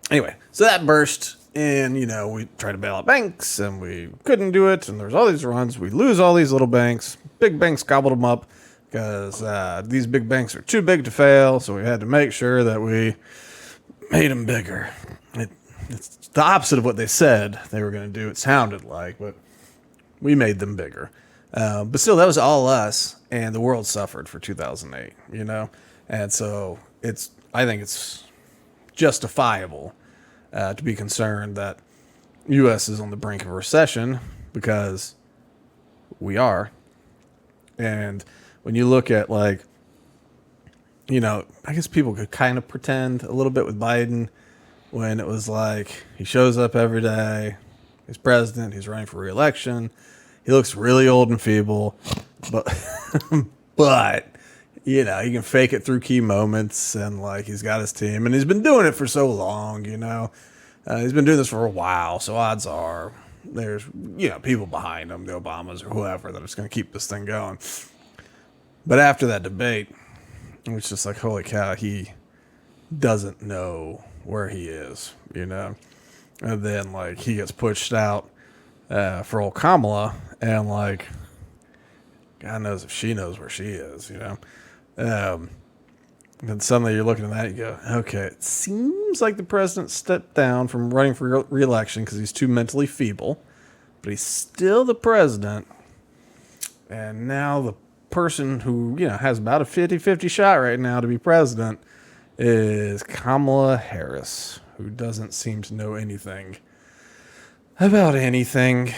Speaker 1: Anyway, so that burst, and we tried to bail out banks, and we couldn't do it. And there's all these runs. We lose all these little banks. Big banks gobbled them up because these big banks are too big to fail. So we had to make sure that we made them bigger. It's the opposite of what they said they were going to do. It sounded like, but we made them bigger. But still, that was all us, and the world suffered for 2008, And so I think it's justifiable to be concerned that U.S. is on the brink of a recession, because we are. And when you look at, I guess people could kind of pretend a little bit with Biden, when it was like he shows up every day, he's president, he's running for re-election, he looks really old and feeble, but he can fake it through key moments, and he's got his team, and he's been doing it for so long, he's been doing this for a while, so odds are there's people behind him, the Obamas or whoever, that are just going to keep this thing going. But after that debate, it was just like, holy cow, he doesn't know where he is, and then he gets pushed out for old Kamala, and God knows if she knows where she is, then suddenly you're looking at that, you go, okay, it seems like the president stepped down from running for re-election because he's too mentally feeble, but he's still the president. And now the person who, has about a 50-50 shot right now to be president is Kamala Harris, who doesn't seem to know anything about anything.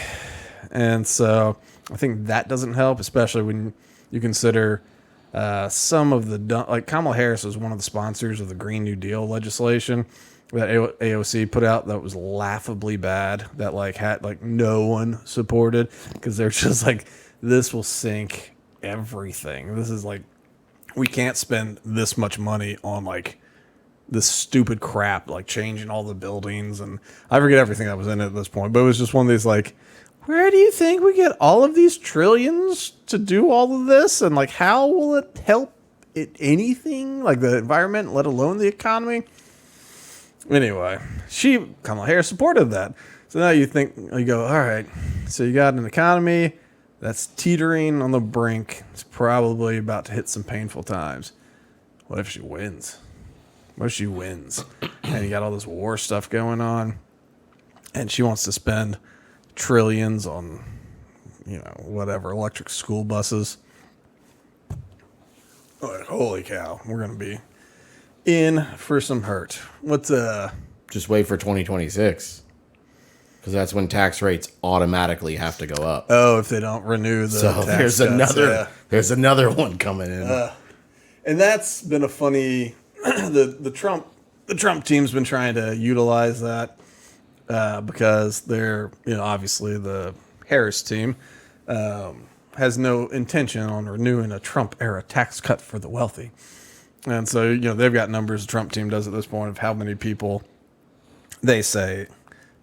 Speaker 1: And so I think that doesn't help, especially when you consider some of the, Kamala Harris was one of the sponsors of the Green New Deal legislation that AOC put out that was laughably bad, that had no one supported, because they're just this will sink everything. This is we can't spend this much money on this stupid crap, changing all the buildings, and I forget everything that was in it at this point, but it was just one of these where do you think we get all of these trillions to do all of this? And how will it help anything? The environment, let alone the economy? Anyway, Kamala Harris supported that. So now you go, all right, so you got an economy that's teetering on the brink. It's probably about to hit some painful times. What if she wins? And you got all this war stuff going on, and she wants to spend trillions on, whatever, electric school buses. Holy cow, we're going to be in for some hurt.
Speaker 2: Just wait for 2026, because that's when tax rates automatically have to go up.
Speaker 1: Oh, if they don't renew the tax cuts,
Speaker 2: there's another one coming in.
Speaker 1: And that's been a funny, the Trump team's been trying to utilize that. Because they're, obviously the Harris team has no intention on renewing a Trump-era tax cut for the wealthy. And so, they've got numbers the Trump team does at this point of how many people they say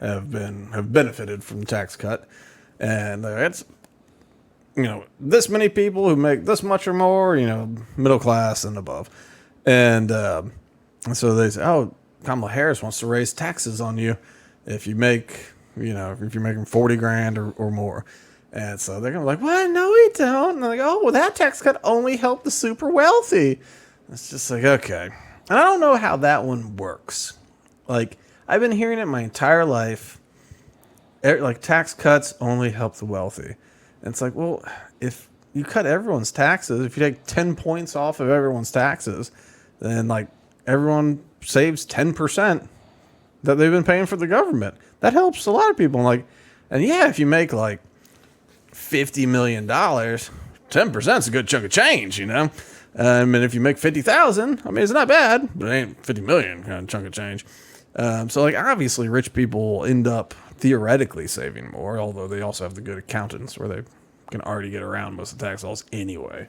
Speaker 1: have benefited from the tax cut. And it's, this many people who make this much or more, middle class and above. And so they say, oh, Kamala Harris wants to raise taxes on you if you make, if you're making 40 grand or more. And so they're going to be what? No, we don't. And they're oh, well, that tax cut only helped the super wealthy. It's just okay. And I don't know how that one works. I've been hearing it my entire life. Tax cuts only help the wealthy. And it's well, if you cut everyone's taxes, if you take 10 points off of everyone's taxes, then everyone saves 10% that they've been paying for the government. That helps a lot of people. And yeah, if you make $50 million, 10% is a good chunk of change, and if you make 50,000, it's not bad, but it ain't 50 million kind of chunk of change. So like obviously rich people end up theoretically saving more, although they also have the good accountants where they can already get around most of the tax laws anyway.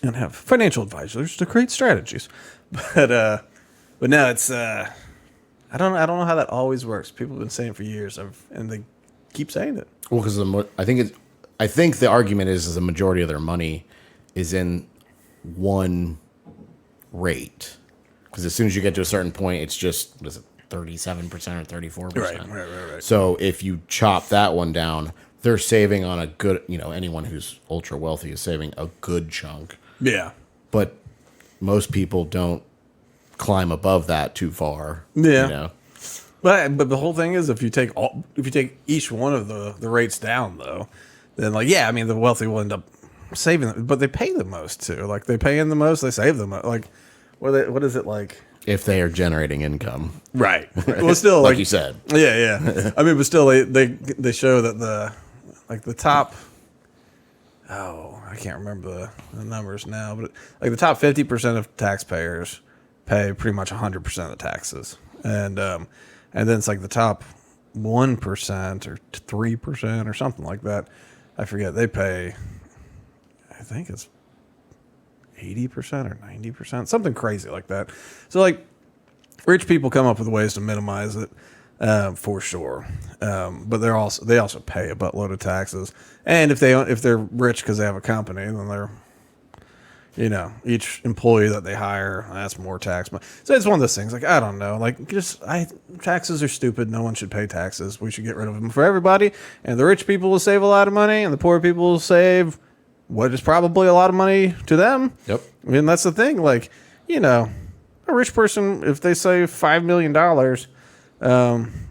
Speaker 1: And have financial advisors to create strategies. But no, it's I don't know how that always works. People have been saying it for years, and they keep saying it.
Speaker 2: Well, because I think the argument is the majority of their money is in one rate. Because as soon as you get to a certain point, it's just 37% or 34%.
Speaker 1: Right.
Speaker 2: So if you chop that one down, they're saving on a good. Anyone who's ultra wealthy is saving a good chunk.
Speaker 1: Yeah.
Speaker 2: But most people don't climb above that too far.
Speaker 1: Yeah. But the whole thing is if you take each one of the rates down though, then the wealthy will end up saving them, but they pay the most too. Like they pay in the most, they save the most. Like what is it like?
Speaker 2: If they are generating income,
Speaker 1: right? Well, still
Speaker 2: like you said,
Speaker 1: yeah. I mean, but still they show that the top. Oh, I can't remember the numbers now, but like the top 50% of taxpayers pay pretty much 100% of the taxes, and then it's like the top 1% or 3% or something like that. I forget. They pay, I think it's 80% or 90%, something crazy like that. So like, rich people come up with ways to minimize it. For sure, but they also pay a buttload of taxes, and if they're rich because they have a company, then they're, each employee that they hire, that's more tax. So it's one of those things. Like I don't know, taxes are stupid. No one should pay taxes. We should get rid of them for everybody, and the rich people will save a lot of money, and the poor people will save what is probably a lot of money to them.
Speaker 2: Yep.
Speaker 1: I mean that's the thing. Like a rich person, if they save $5 million.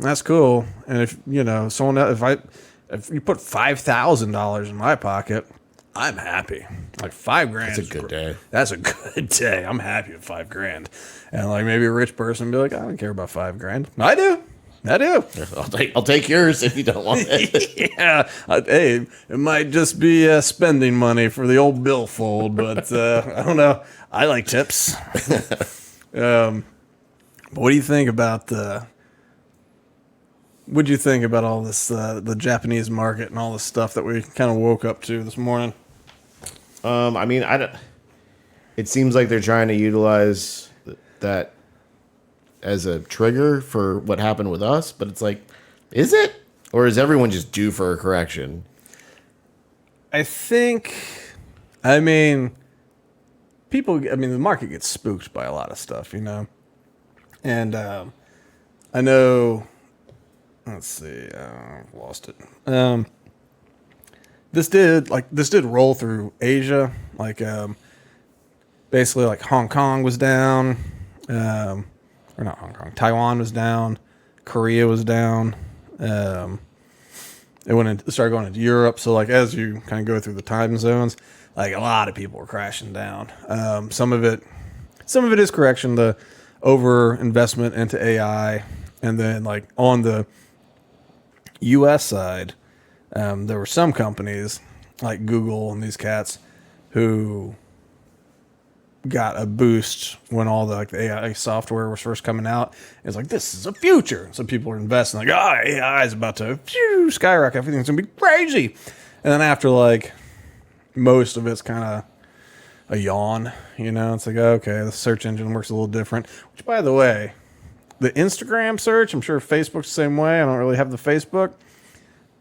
Speaker 1: That's cool. And if someone else, if you put $5,000 in my pocket, I'm happy. Like $5,000.
Speaker 2: That's a good day.
Speaker 1: That's a good day. I'm happy with $5,000. And like maybe a rich person be like, I don't care about $5,000. I do.
Speaker 2: I'll take yours if you don't want it.
Speaker 1: Yeah. Hey, it might just be spending money for the old billfold, but I don't know. I like tips. But what do you think about What'd you think about all this, the Japanese market and all this stuff that we kind of woke up to this morning?
Speaker 2: I mean, it seems like they're trying to utilize that as a trigger for what happened with us, but it's like, is it? Or is everyone just due for a correction?
Speaker 1: I think, the market gets spooked by a lot of stuff, And I know... Let's see. I've lost it. This did roll through Asia. Basically, like Hong Kong was down, or not Hong Kong. Taiwan was down. Korea was down. It started going into Europe. So, as you kind of go through the time zones, a lot of people were crashing down. Some of it is correction. The over investment into AI, and then on the U.S. side, there were some companies like Google and these cats who got a boost when all the AI software was first coming out. It's like, this is a future. So people are investing AI is about to skyrocket. Everything's going to be crazy. And then after most of it's kind of a yawn, it's like, okay, the search engine works a little different, which by the way, the Instagram search, I'm sure Facebook's the same way. I don't really have the Facebook.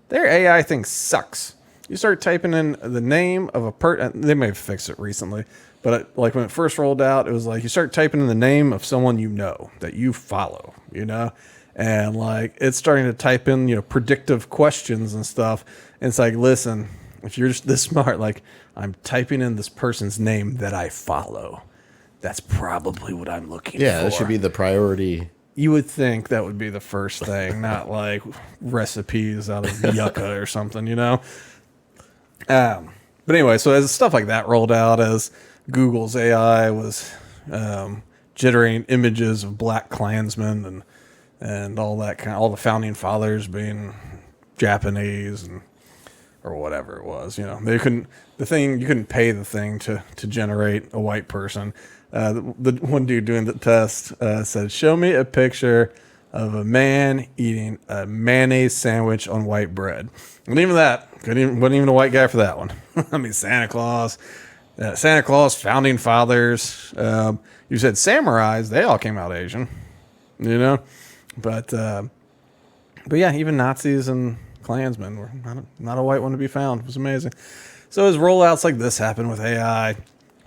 Speaker 1: Their AI thing sucks. You start typing in the name of a person. They may have fixed it recently, but when it first rolled out, it was you start typing in the name of someone that you follow, and it's starting to type in predictive questions and stuff. And it's like, listen, if you're just this smart, I'm typing in this person's name that I follow. That's probably what I'm looking for.
Speaker 2: Yeah, that should be the priority.
Speaker 1: You would think that would be the first thing, not recipes out of yucca or something, But anyway, so as stuff like that rolled out, as Google's AI was generating images of Black Klansmen and all that all the founding fathers being Japanese and or whatever it was. You know, you couldn't pay the thing to generate a white person. The one dude doing the test said, "Show me a picture of a man eating a mayonnaise sandwich on white bread." And even that, wasn't even a white guy for that one. I mean, Santa Claus, founding fathers. You said samurais; they all came out Asian, you know. But yeah, even Nazis and Klansmen were not a white one to be found. It was amazing. So as rollouts like this happen with AI,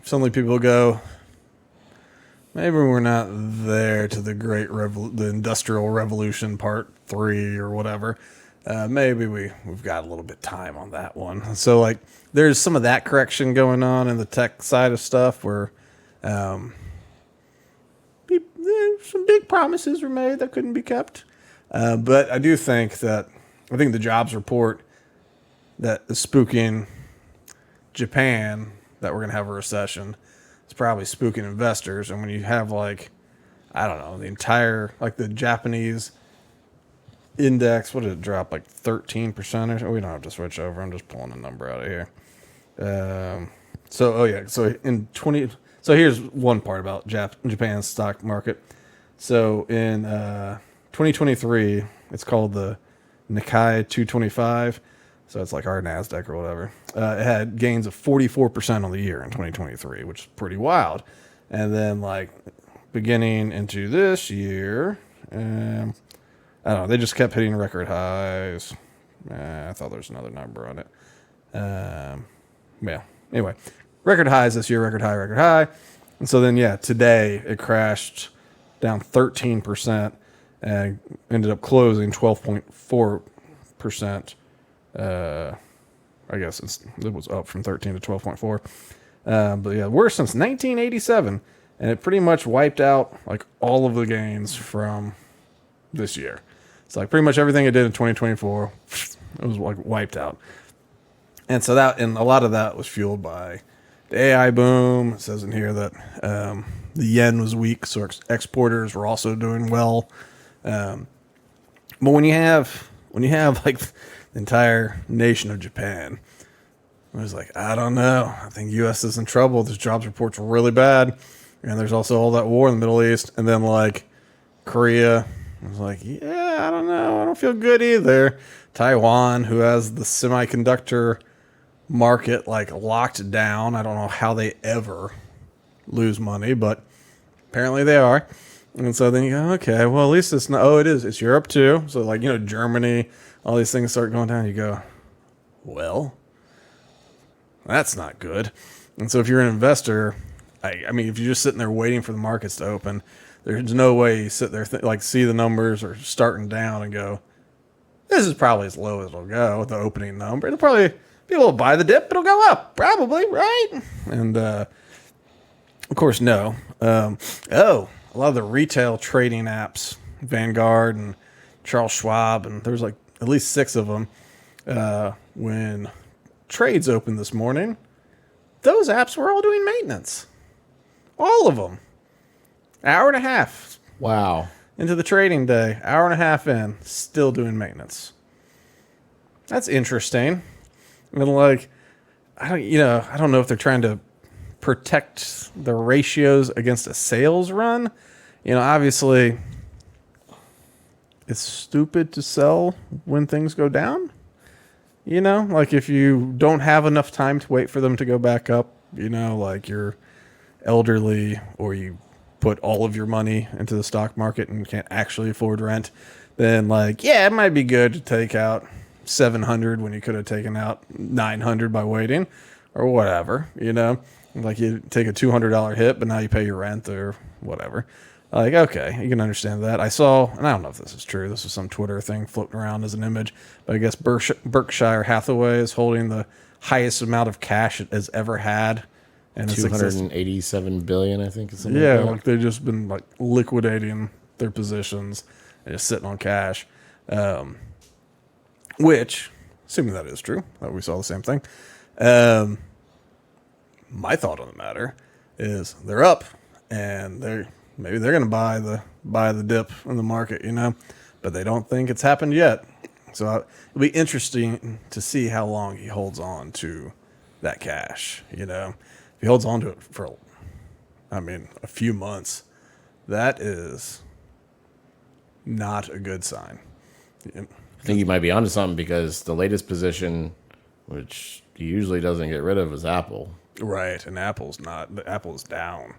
Speaker 1: suddenly people go, maybe we're not there to the the Industrial Revolution Part 3 or whatever. Maybe we've got a little bit time on that one. So like there's some of that correction going on in the tech side of stuff where some big promises were made that couldn't be kept. But I do think the jobs report that is spooking Japan that we're going to have a recession is probably spooking investors. And when you have like, I don't know, the entire, like the Japanese index, what did it drop? Like 13% or something? We don't have to switch over. I'm just pulling a number out of here. So here's one part about Japan's stock market. So in 2023, it's called the Nikkei 225. So it's like our NASDAQ or whatever. It had gains of 44% on the year in 2023, which is pretty wild. And then like beginning into this year, I don't know, they just kept hitting record highs. I thought there was another number on it. Yeah, anyway, record highs this year, record high. And so then, yeah, today it crashed down 13% and ended up closing 12.4%. I guess it was up from 13 to 12.4. But yeah, worst since 1987. And it pretty much wiped out like all of the gains from this year. It's like pretty much everything it did in 2024, it was like wiped out. And so and a lot of that was fueled by the AI boom. It says in here that the yen was weak, so exporters were also doing well. But when you have like the entire nation of Japan, I was like, I don't know. I think U.S. is in trouble. This jobs report's really bad, and there's also all that war in the Middle East, and then like Korea. I was like, yeah, I don't know. I don't feel good either. Taiwan, who has the semiconductor market like locked down. I don't know how they ever lose money, but apparently they are. And so then you go, okay, well, at least it's not, it's Europe too. So like, Germany, all these things start going down. You go, well, that's not good. And so if you're an investor, I mean, if you're just sitting there waiting for the markets to open, there's no way you sit there, see the numbers or starting down and go, this is probably as low as it'll go, the opening number. It'll probably, people will buy the dip, it'll go up, probably, right? And, of course, no. A lot of the retail trading apps, Vanguard and Charles Schwab, and there's like at least 6 of them, when trades opened this morning, those apps were all doing maintenance. All of them. Hour and a half.
Speaker 2: Wow.
Speaker 1: Into the trading day. Hour and a half in. Still doing maintenance. That's interesting. I mean, like, I don't know if they're trying to protect the ratios against a sales run. Obviously, it's stupid to sell when things go down. Like if you don't have enough time to wait for them to go back up, like you're elderly or you put all of your money into the stock market and can't actually afford rent, then like, yeah, it might be good to take out 700 when you could have taken out 900 by waiting or whatever, like you take a $200 hit, but now you pay your rent or whatever. Like, okay, you can understand that. I saw, and I don't know if this is true, this is some Twitter thing floating around as an image, but I guess Berkshire Hathaway is holding the highest amount of cash it has ever had. And it's
Speaker 2: 287 billion, I think. Is
Speaker 1: yeah, like they've just been like liquidating their positions and just sitting on cash. Which, assuming that is true, that we saw the same thing. My thought on the matter is they're up, and maybe they're going to buy the dip in the market, but they don't think it's happened yet. So it'll be interesting to see how long he holds on to that cash. You know, if he holds on to it for, a few months, that is not a good sign.
Speaker 2: I think you might be onto something because the latest position, which he usually doesn't get rid of, is Apple.
Speaker 1: Right, and Apple's not. The Apple's down,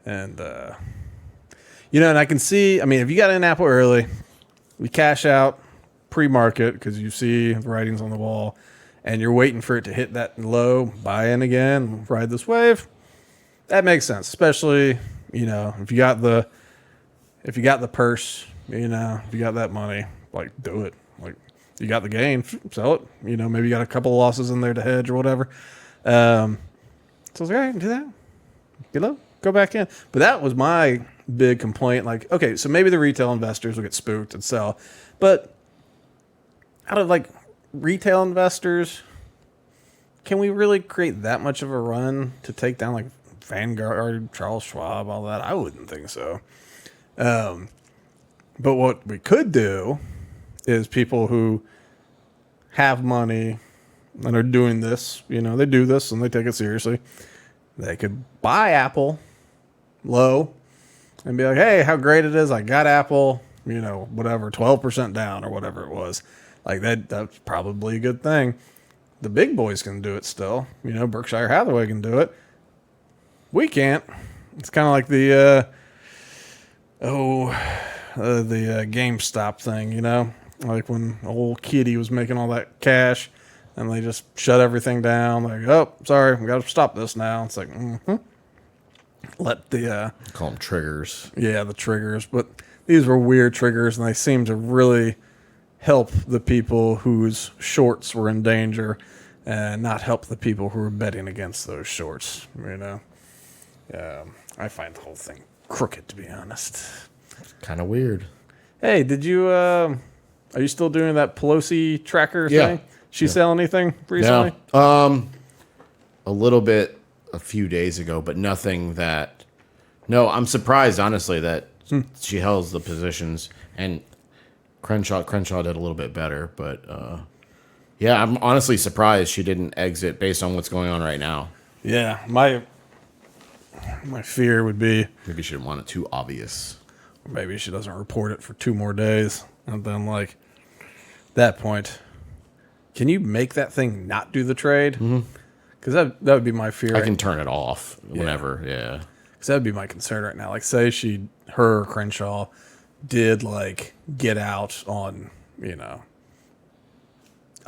Speaker 1: and and I can see. I mean, if you got in Apple early, we cash out pre-market because you see the writings on the wall, and you're waiting for it to hit that low, buy in again, ride this wave. That makes sense, especially if you got the purse, if you got that money, like do it. Like you got the gain, sell it. Maybe you got a couple of losses in there to hedge or whatever. So I was like, all right, do that. Go back in. But that was my big complaint. Like, okay, so maybe the retail investors will get spooked and sell, but out of like retail investors, can we really create that much of a run to take down like Vanguard, Charles Schwab, all that? I wouldn't think so. But what we could do is people who have money and are doing this, they do this and they take it seriously. They could buy Apple low and be like, hey, how great it is. I got Apple, whatever, 12% down or whatever it was. Like that's probably a good thing. The big boys can do it still. Berkshire Hathaway can do it. We can't. It's kind of like the GameStop thing, like when old Kitty was making all that cash and they just shut everything down. Like, oh, sorry, we got to stop this now. It's like, let the
Speaker 2: call them triggers.
Speaker 1: Yeah, the triggers. But these were weird triggers, and they seemed to really help the people whose shorts were in danger, and not help the people who were betting against those shorts. I find the whole thing crooked, to be honest.
Speaker 2: Kind of weird.
Speaker 1: Hey, did you? Are you still doing that Pelosi tracker thing? She sell anything recently?
Speaker 2: No. A little bit a few days ago, but nothing that. No, I'm surprised honestly that she held the positions, and Crenshaw did a little bit better, but I'm honestly surprised she didn't exit based on what's going on right now.
Speaker 1: Yeah, my fear would be
Speaker 2: maybe she didn't want it too obvious.
Speaker 1: Maybe she doesn't report it for 2 more days, and then like that point, can you make that thing not do the trade? Because that would be my fear.
Speaker 2: I can turn it off whenever. Yeah,
Speaker 1: because that would be my concern right now. Like, say her Crenshaw did like get out on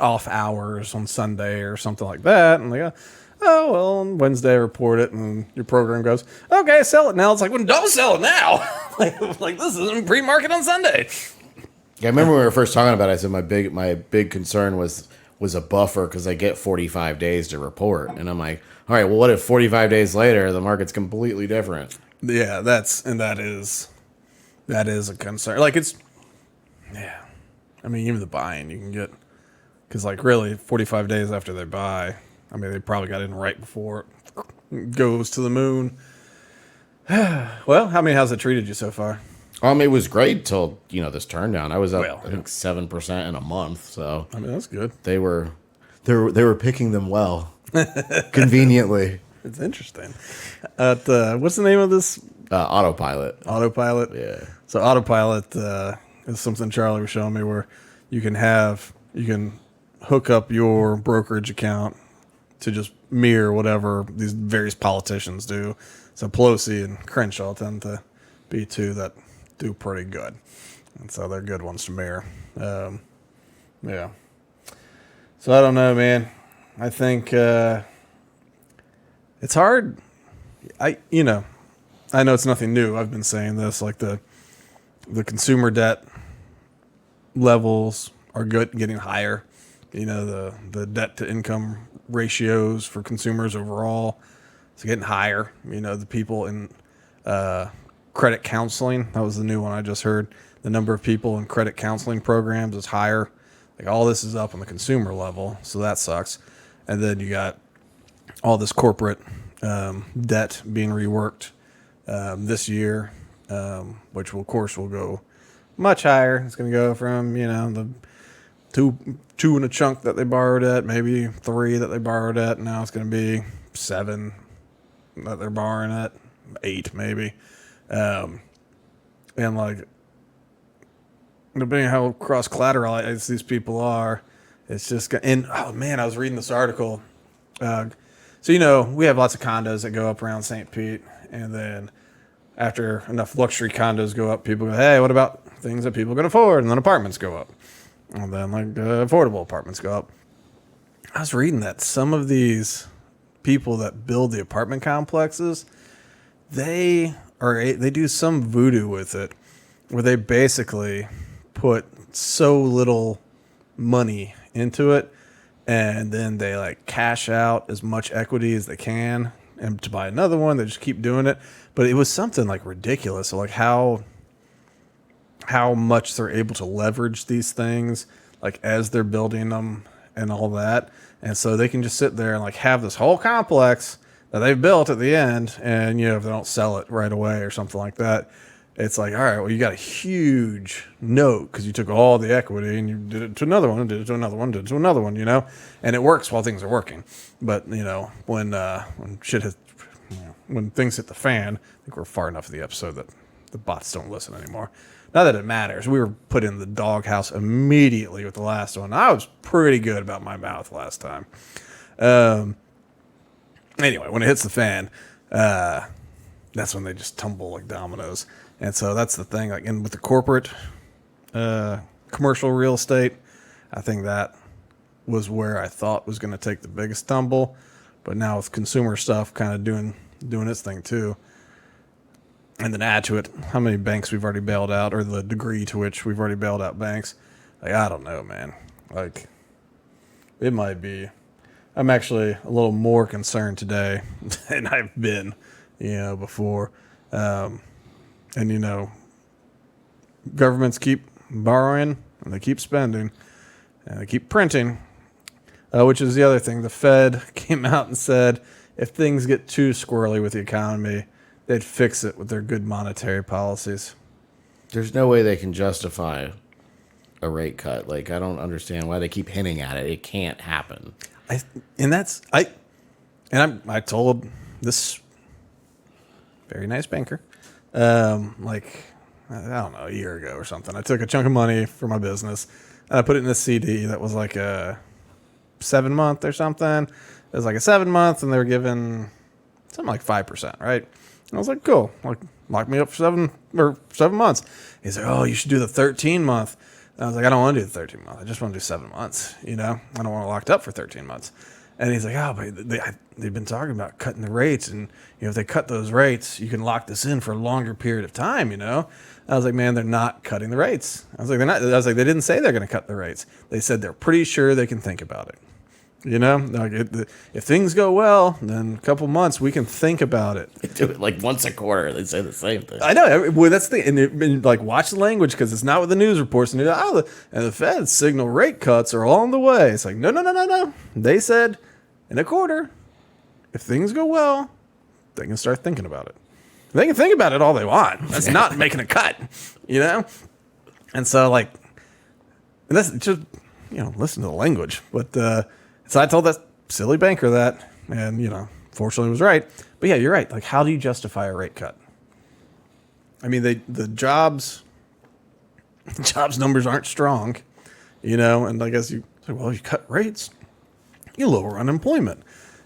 Speaker 1: off hours on Sunday or something like that, and like, oh well, on Wednesday report it, and your program goes, okay, sell it now. It's like, well, don't sell it now. like this isn't pre-market on Sunday.
Speaker 2: Yeah, I remember when we were first talking about it, I said my big concern was a buffer because I get 45 days to report, and I'm like, all right, well, what if 45 days later the market's completely different?
Speaker 1: Yeah, that is a concern. Like even the buying you can get, because like really 45 days after they buy, they probably got in right before it goes to the moon. Well, how's it treated you so far?
Speaker 2: It was great till this turn down. I was up I think 7% in a month, so
Speaker 1: that's good.
Speaker 2: They were picking them well, conveniently.
Speaker 1: It's interesting. What's the name of this?
Speaker 2: Autopilot.
Speaker 1: Autopilot.
Speaker 2: Yeah.
Speaker 1: So Autopilot is something Charlie was showing me where you can hook up your brokerage account to just mirror whatever these various politicians do. So Pelosi and Crenshaw tend to be two that do pretty good, and so they're good ones to mirror. Yeah. So I don't know, man. I think it's hard. I know it's nothing new. I've been saying this, like the consumer debt levels are getting higher. The debt to income ratios for consumers overall is getting higher. The people in credit counseling, that was the new one I just heard. The number of people in credit counseling programs is higher. Like all this is up on the consumer level, so that sucks. And then you got all this corporate debt being reworked this year, which will, of course, will go much higher. It's going to go from the two in a chunk that they borrowed at, maybe 3 that they borrowed at. Now it's going to be 7 that they're borrowing at, 8 maybe. And like, depending on how cross collateralized these people are, it's just, and oh man, I was reading this article. So, we have lots of condos that go up around St. Pete, and then after enough luxury condos go up, people go, hey, what about things that people can afford? And then apartments go up. And then affordable apartments go up. I was reading that some of these people that build the apartment complexes, they do some voodoo with it, where they basically put so little money into it, and then they like cash out as much equity as they can, and to buy another one, they just keep doing it. But it was something like ridiculous. So like how much they're able to leverage these things, like as they're building them and all that. And so they can just sit there and like have this whole complex that they've built at the end. And, if they don't sell it right away or something like that, it's like, all right, well, you got a huge note because you took all the equity and you did it to another one, did it to another one, did it to another one, and it works while things are working. But, when shit hits, when things hit the fan, I think we're far enough in the episode that the bots don't listen anymore. Not that it matters. We were put in the doghouse immediately with the last one. I was pretty good about my mouth last time. Anyway, when it hits the fan, that's when they just tumble like dominoes. And so that's the thing. Like, and with the corporate, commercial real estate, I think that was where I thought was going to take the biggest tumble. But now with consumer stuff kind of doing its thing too. And then add to it how many banks we've already bailed out, or the degree to which we've already bailed out banks. Like, I don't know, man. Like, it might be. I'm actually a little more concerned today than I've been, before. And, governments keep borrowing and they keep spending and they keep printing, which is the other thing. The Fed came out and said if things get too squirrely with the economy, they'd fix it with their good monetary policies.
Speaker 2: There's no way they can justify a rate cut. Like, I don't understand why they keep hinting at it. It can't happen.
Speaker 1: I told this very nice banker, I don't know, a year ago or something. I took a chunk of money for my business and I put it in this CD that was like a 7-month or something. It was like a 7-month and they were giving something like 5%, right? And I was like, cool, like lock me up for 7 months. He's like, oh, you should do the 13-month. And I was like, I don't want to do the 13-month. I just want to do 7 months. I don't want to locked up for 13 months. And he's like, oh, but they've been talking about cutting the rates. And, if they cut those rates, you can lock this in for a longer period of time, I was like, man, they're not cutting the rates. I was like, they didn't say they're going to cut the rates. They said they're pretty sure they can think about it. Like if things go well, then a couple months we can think about it.
Speaker 2: They do it like once a quarter. They say the same thing.
Speaker 1: I know. Well, that's the thing. And like, watch the language because it's not what the news reports. And the Fed's signal rate cuts are all on the way. It's like, no. They said in a quarter, if things go well, they can start thinking about it. They can think about it all they want. That's not making a cut, And so and that's just, listen to the language. But, so I told that silly banker that, and, fortunately was right. But yeah, you're right. Like, how do you justify a rate cut? I mean, the jobs numbers aren't strong, and I guess you cut rates, you lower unemployment.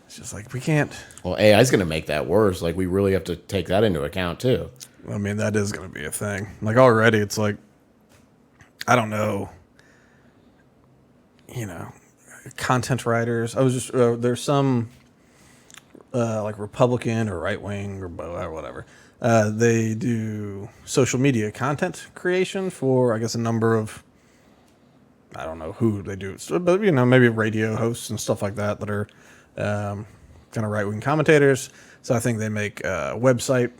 Speaker 1: It's just like, we can't.
Speaker 2: Well, AI is going to make that worse. Like, we really have to take that into account too.
Speaker 1: I mean, that is going to be a thing. Like, already it's like, I don't know, content writers. I was just there's some like Republican or right wing or whatever. They do social media content creation for, I guess, a number of, I don't know who they do, but maybe radio hosts and stuff like that are kind of right wing commentators. So I think they make website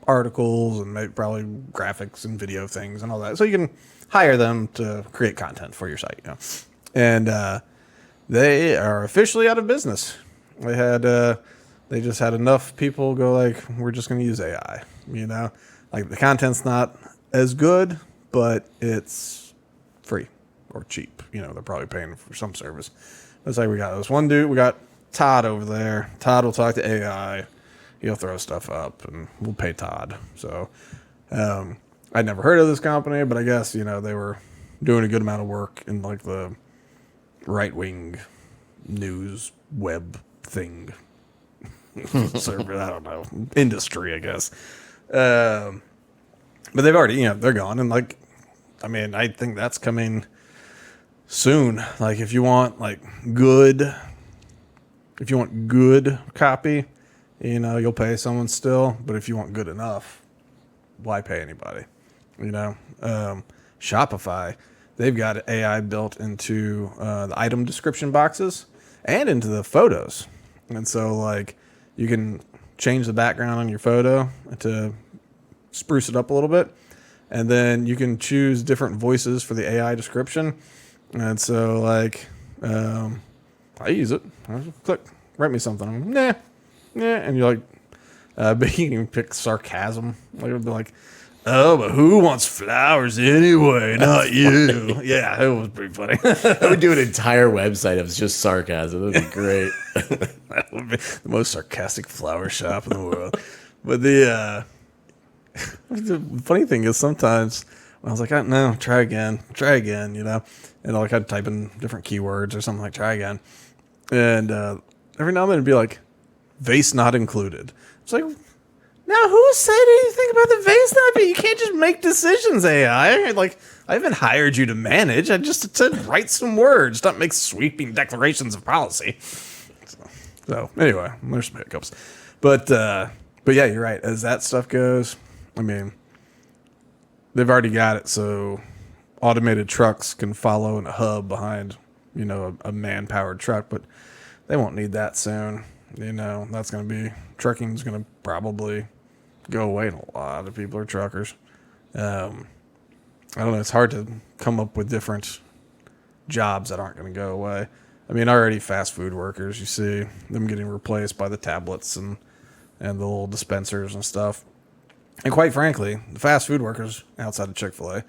Speaker 1: articles and maybe probably graphics and video things and all that. So you can hire them to create content for your site, And they are officially out of business. They just had enough people go like, we're just going to use AI, Like, the content's not as good, but it's free or cheap. They're probably paying for some service. Let's say we got this one dude. We got Todd over there. Todd will talk to AI. He'll throw stuff up, and we'll pay Todd. So I'd never heard of this company, but I guess they were doing a good amount of work in like the right wing news web thing server. I don't know, industry, I guess. But they've already, they're gone, and I think that's coming soon. Like if you want good copy, you'll pay someone still. But if you want good enough, why pay anybody? Shopify, they've got AI built into the item description boxes and into the photos, and so you can change the background on your photo to spruce it up a little bit, and then you can choose different voices for the AI description. And so I use it. I just click, write me something. I'm like, nah, and you're but you can pick sarcasm. It would be like, oh, but who wants flowers anyway? Not you. Yeah, it was pretty funny.
Speaker 2: I would do an entire website of just sarcasm. That'd be great.
Speaker 1: That would be the most sarcastic flower shop in the world. But the funny thing is sometimes when I was like, no, try again, and I'd type in different keywords or something try again. And every now and then it'd be like, vase not included. It's like, now who said anything about the vase not being? You can't just make decisions, AI. I haven't hired you to manage. I just said write some words, not make sweeping declarations of policy. So anyway, there's some hiccups. But yeah, you're right. As that stuff goes, they've already got it so automated trucks can follow in a hub behind, a man-powered truck, but they won't need that soon. That's going to be, trucking's going to probably go away, and a lot of people are truckers. I don't know. It's hard to come up with different jobs that aren't going to go away. Already fast food workers, you see them getting replaced by the tablets and the little dispensers and stuff. And quite frankly, the fast food workers outside of Chick-fil-A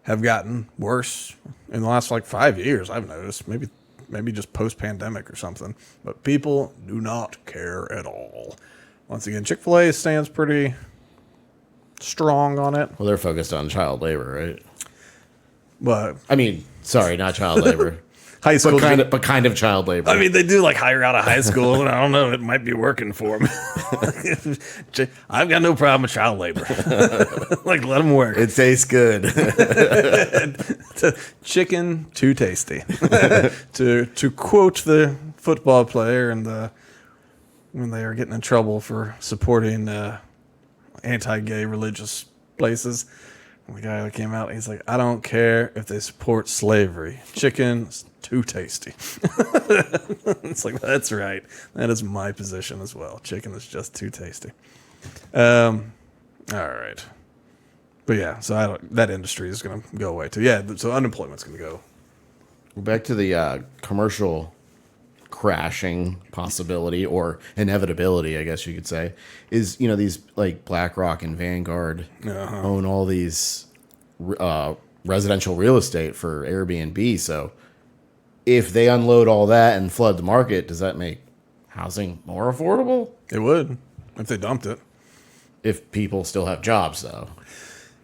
Speaker 1: have gotten worse in the last 5 years, I've noticed. Maybe just post-pandemic or something. But people do not care at all. Once again, Chick-fil-A stands pretty strong on it.
Speaker 2: Well, they're focused on child labor, right?
Speaker 1: But
Speaker 2: sorry, not child labor.
Speaker 1: High school,
Speaker 2: but kind of child labor.
Speaker 1: They do hire out of high school, and I don't know, it might be working for them. I've got no problem with child labor. Let them work.
Speaker 2: It tastes good.
Speaker 1: Chicken, too tasty. to quote the football player when they are getting in trouble for supporting anti-gay religious places. The guy that came out, he's like, I don't care if they support slavery. Chicken's too tasty. It's like, that's right. That is my position as well. Chicken is just too tasty. All right. But yeah, so that industry is going to go away too. Yeah, so unemployment's going to go.
Speaker 2: Back to the commercial crashing possibility or inevitability, I guess you could say, is these BlackRock and Vanguard own all these residential real estate for Airbnb. So if they unload all that and flood the market, does that make housing more affordable?
Speaker 1: It would if they dumped it.
Speaker 2: If people still have jobs, though.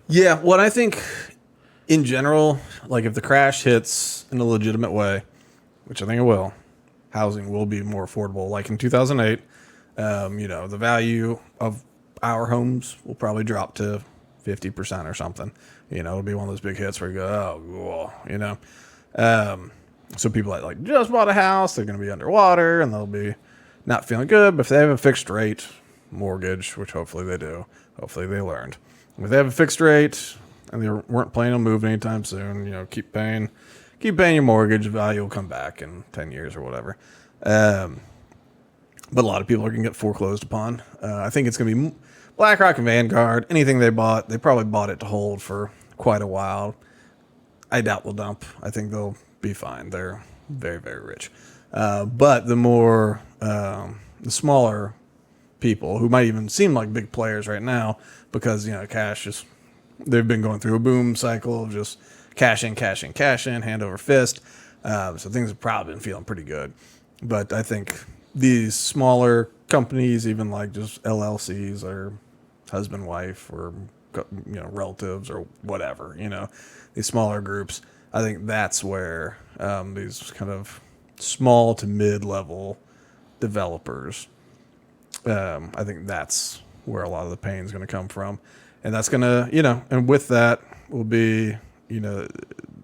Speaker 1: Yeah, what I think in general, if the crash hits in a legitimate way, which I think it will, housing will be more affordable. Like in 2008, the value of our homes will probably drop to 50% or something. It'll be one of those big hits where you go, so people that just bought a house, they're going to be underwater and they'll be not feeling good. But if they have a fixed rate mortgage, which hopefully they do, hopefully they learned. If they have a fixed rate and they weren't planning on moving anytime soon, keep paying your mortgage. Value will come back in 10 years or whatever. But a lot of people are going to get foreclosed upon. I think it's going to be BlackRock and Vanguard. Anything they bought, they probably bought it to hold for quite a while. I doubt they'll dump. I think they'll be fine. They're very, very rich. But the smaller people who might even seem like big players right now because, cash they've been going through a boom cycle of just cash in, cash in, cash in, hand over fist. So things have probably been feeling pretty good. But I think these smaller companies, even like just LLCs or husband, wife, or relatives or whatever, these smaller groups, I think that's where these kind of small to mid-level developers, I think that's where a lot of the pain is going to come from. And that's going to, and with that will be,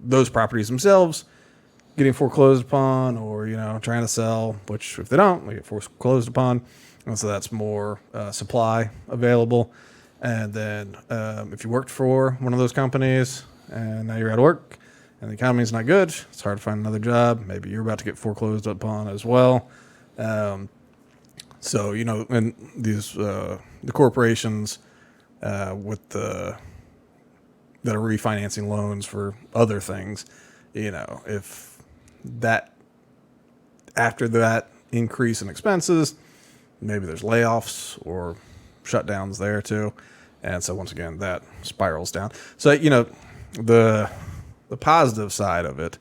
Speaker 1: those properties themselves getting foreclosed upon or, trying to sell, which if they don't, they get foreclosed upon. And so that's more supply available. And then if you worked for one of those companies and now you're out of work and the economy's not good, it's hard to find another job. Maybe you're about to get foreclosed upon as well. So, and these, the corporations with that are refinancing loans for other things, if that, after that increase in expenses, maybe there's layoffs or shutdowns there too. And so once again, that spirals down. So, the positive side of it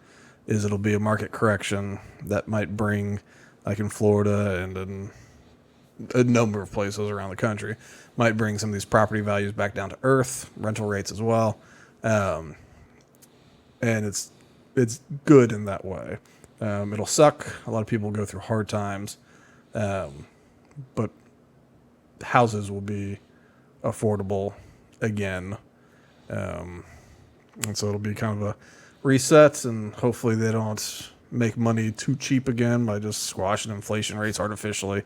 Speaker 1: is it'll be a market correction that might bring, like in Florida and in a number of places around the country, might bring some of these property values back down to earth, rental rates as well. And it's good in that way. It'll suck. A lot of people go through hard times. But houses will be affordable again. And so it'll be kind of a reset, and hopefully they don't make money too cheap again by just squashing inflation rates artificially.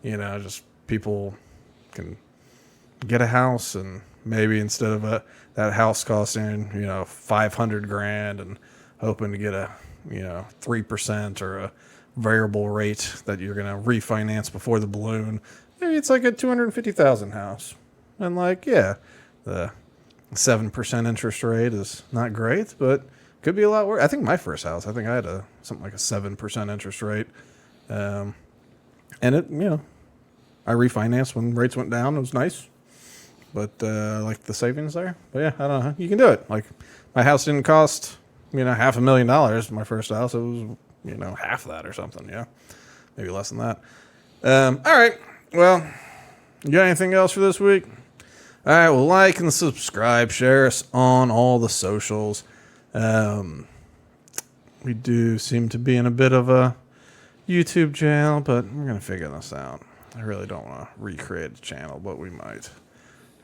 Speaker 1: Just people can get a house, and maybe instead of that house costing, $500,000 and hoping to get a, 3% or a variable rate that you're going to refinance before the balloon, maybe it's like a $250,000 house. And the 7% interest rate is not great, but could be a lot worse. I think my first house, I think I had something like a 7% interest rate. And it, I refinanced when rates went down. It was nice, but like the savings there. But yeah, I don't know. You can do it. Like my house didn't cost, $500,000. My first house, it was, half that or something. Yeah, maybe less than that. All right. Well, you got anything else for this week? All right. Well, like and subscribe, share us on all the socials. We do seem to be in a bit of a YouTube channel, but we're going to figure this out. I really don't want to recreate the channel, but we might.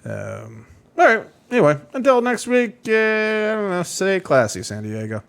Speaker 1: All right. Anyway, until next week, I don't know, stay classy, San Diego.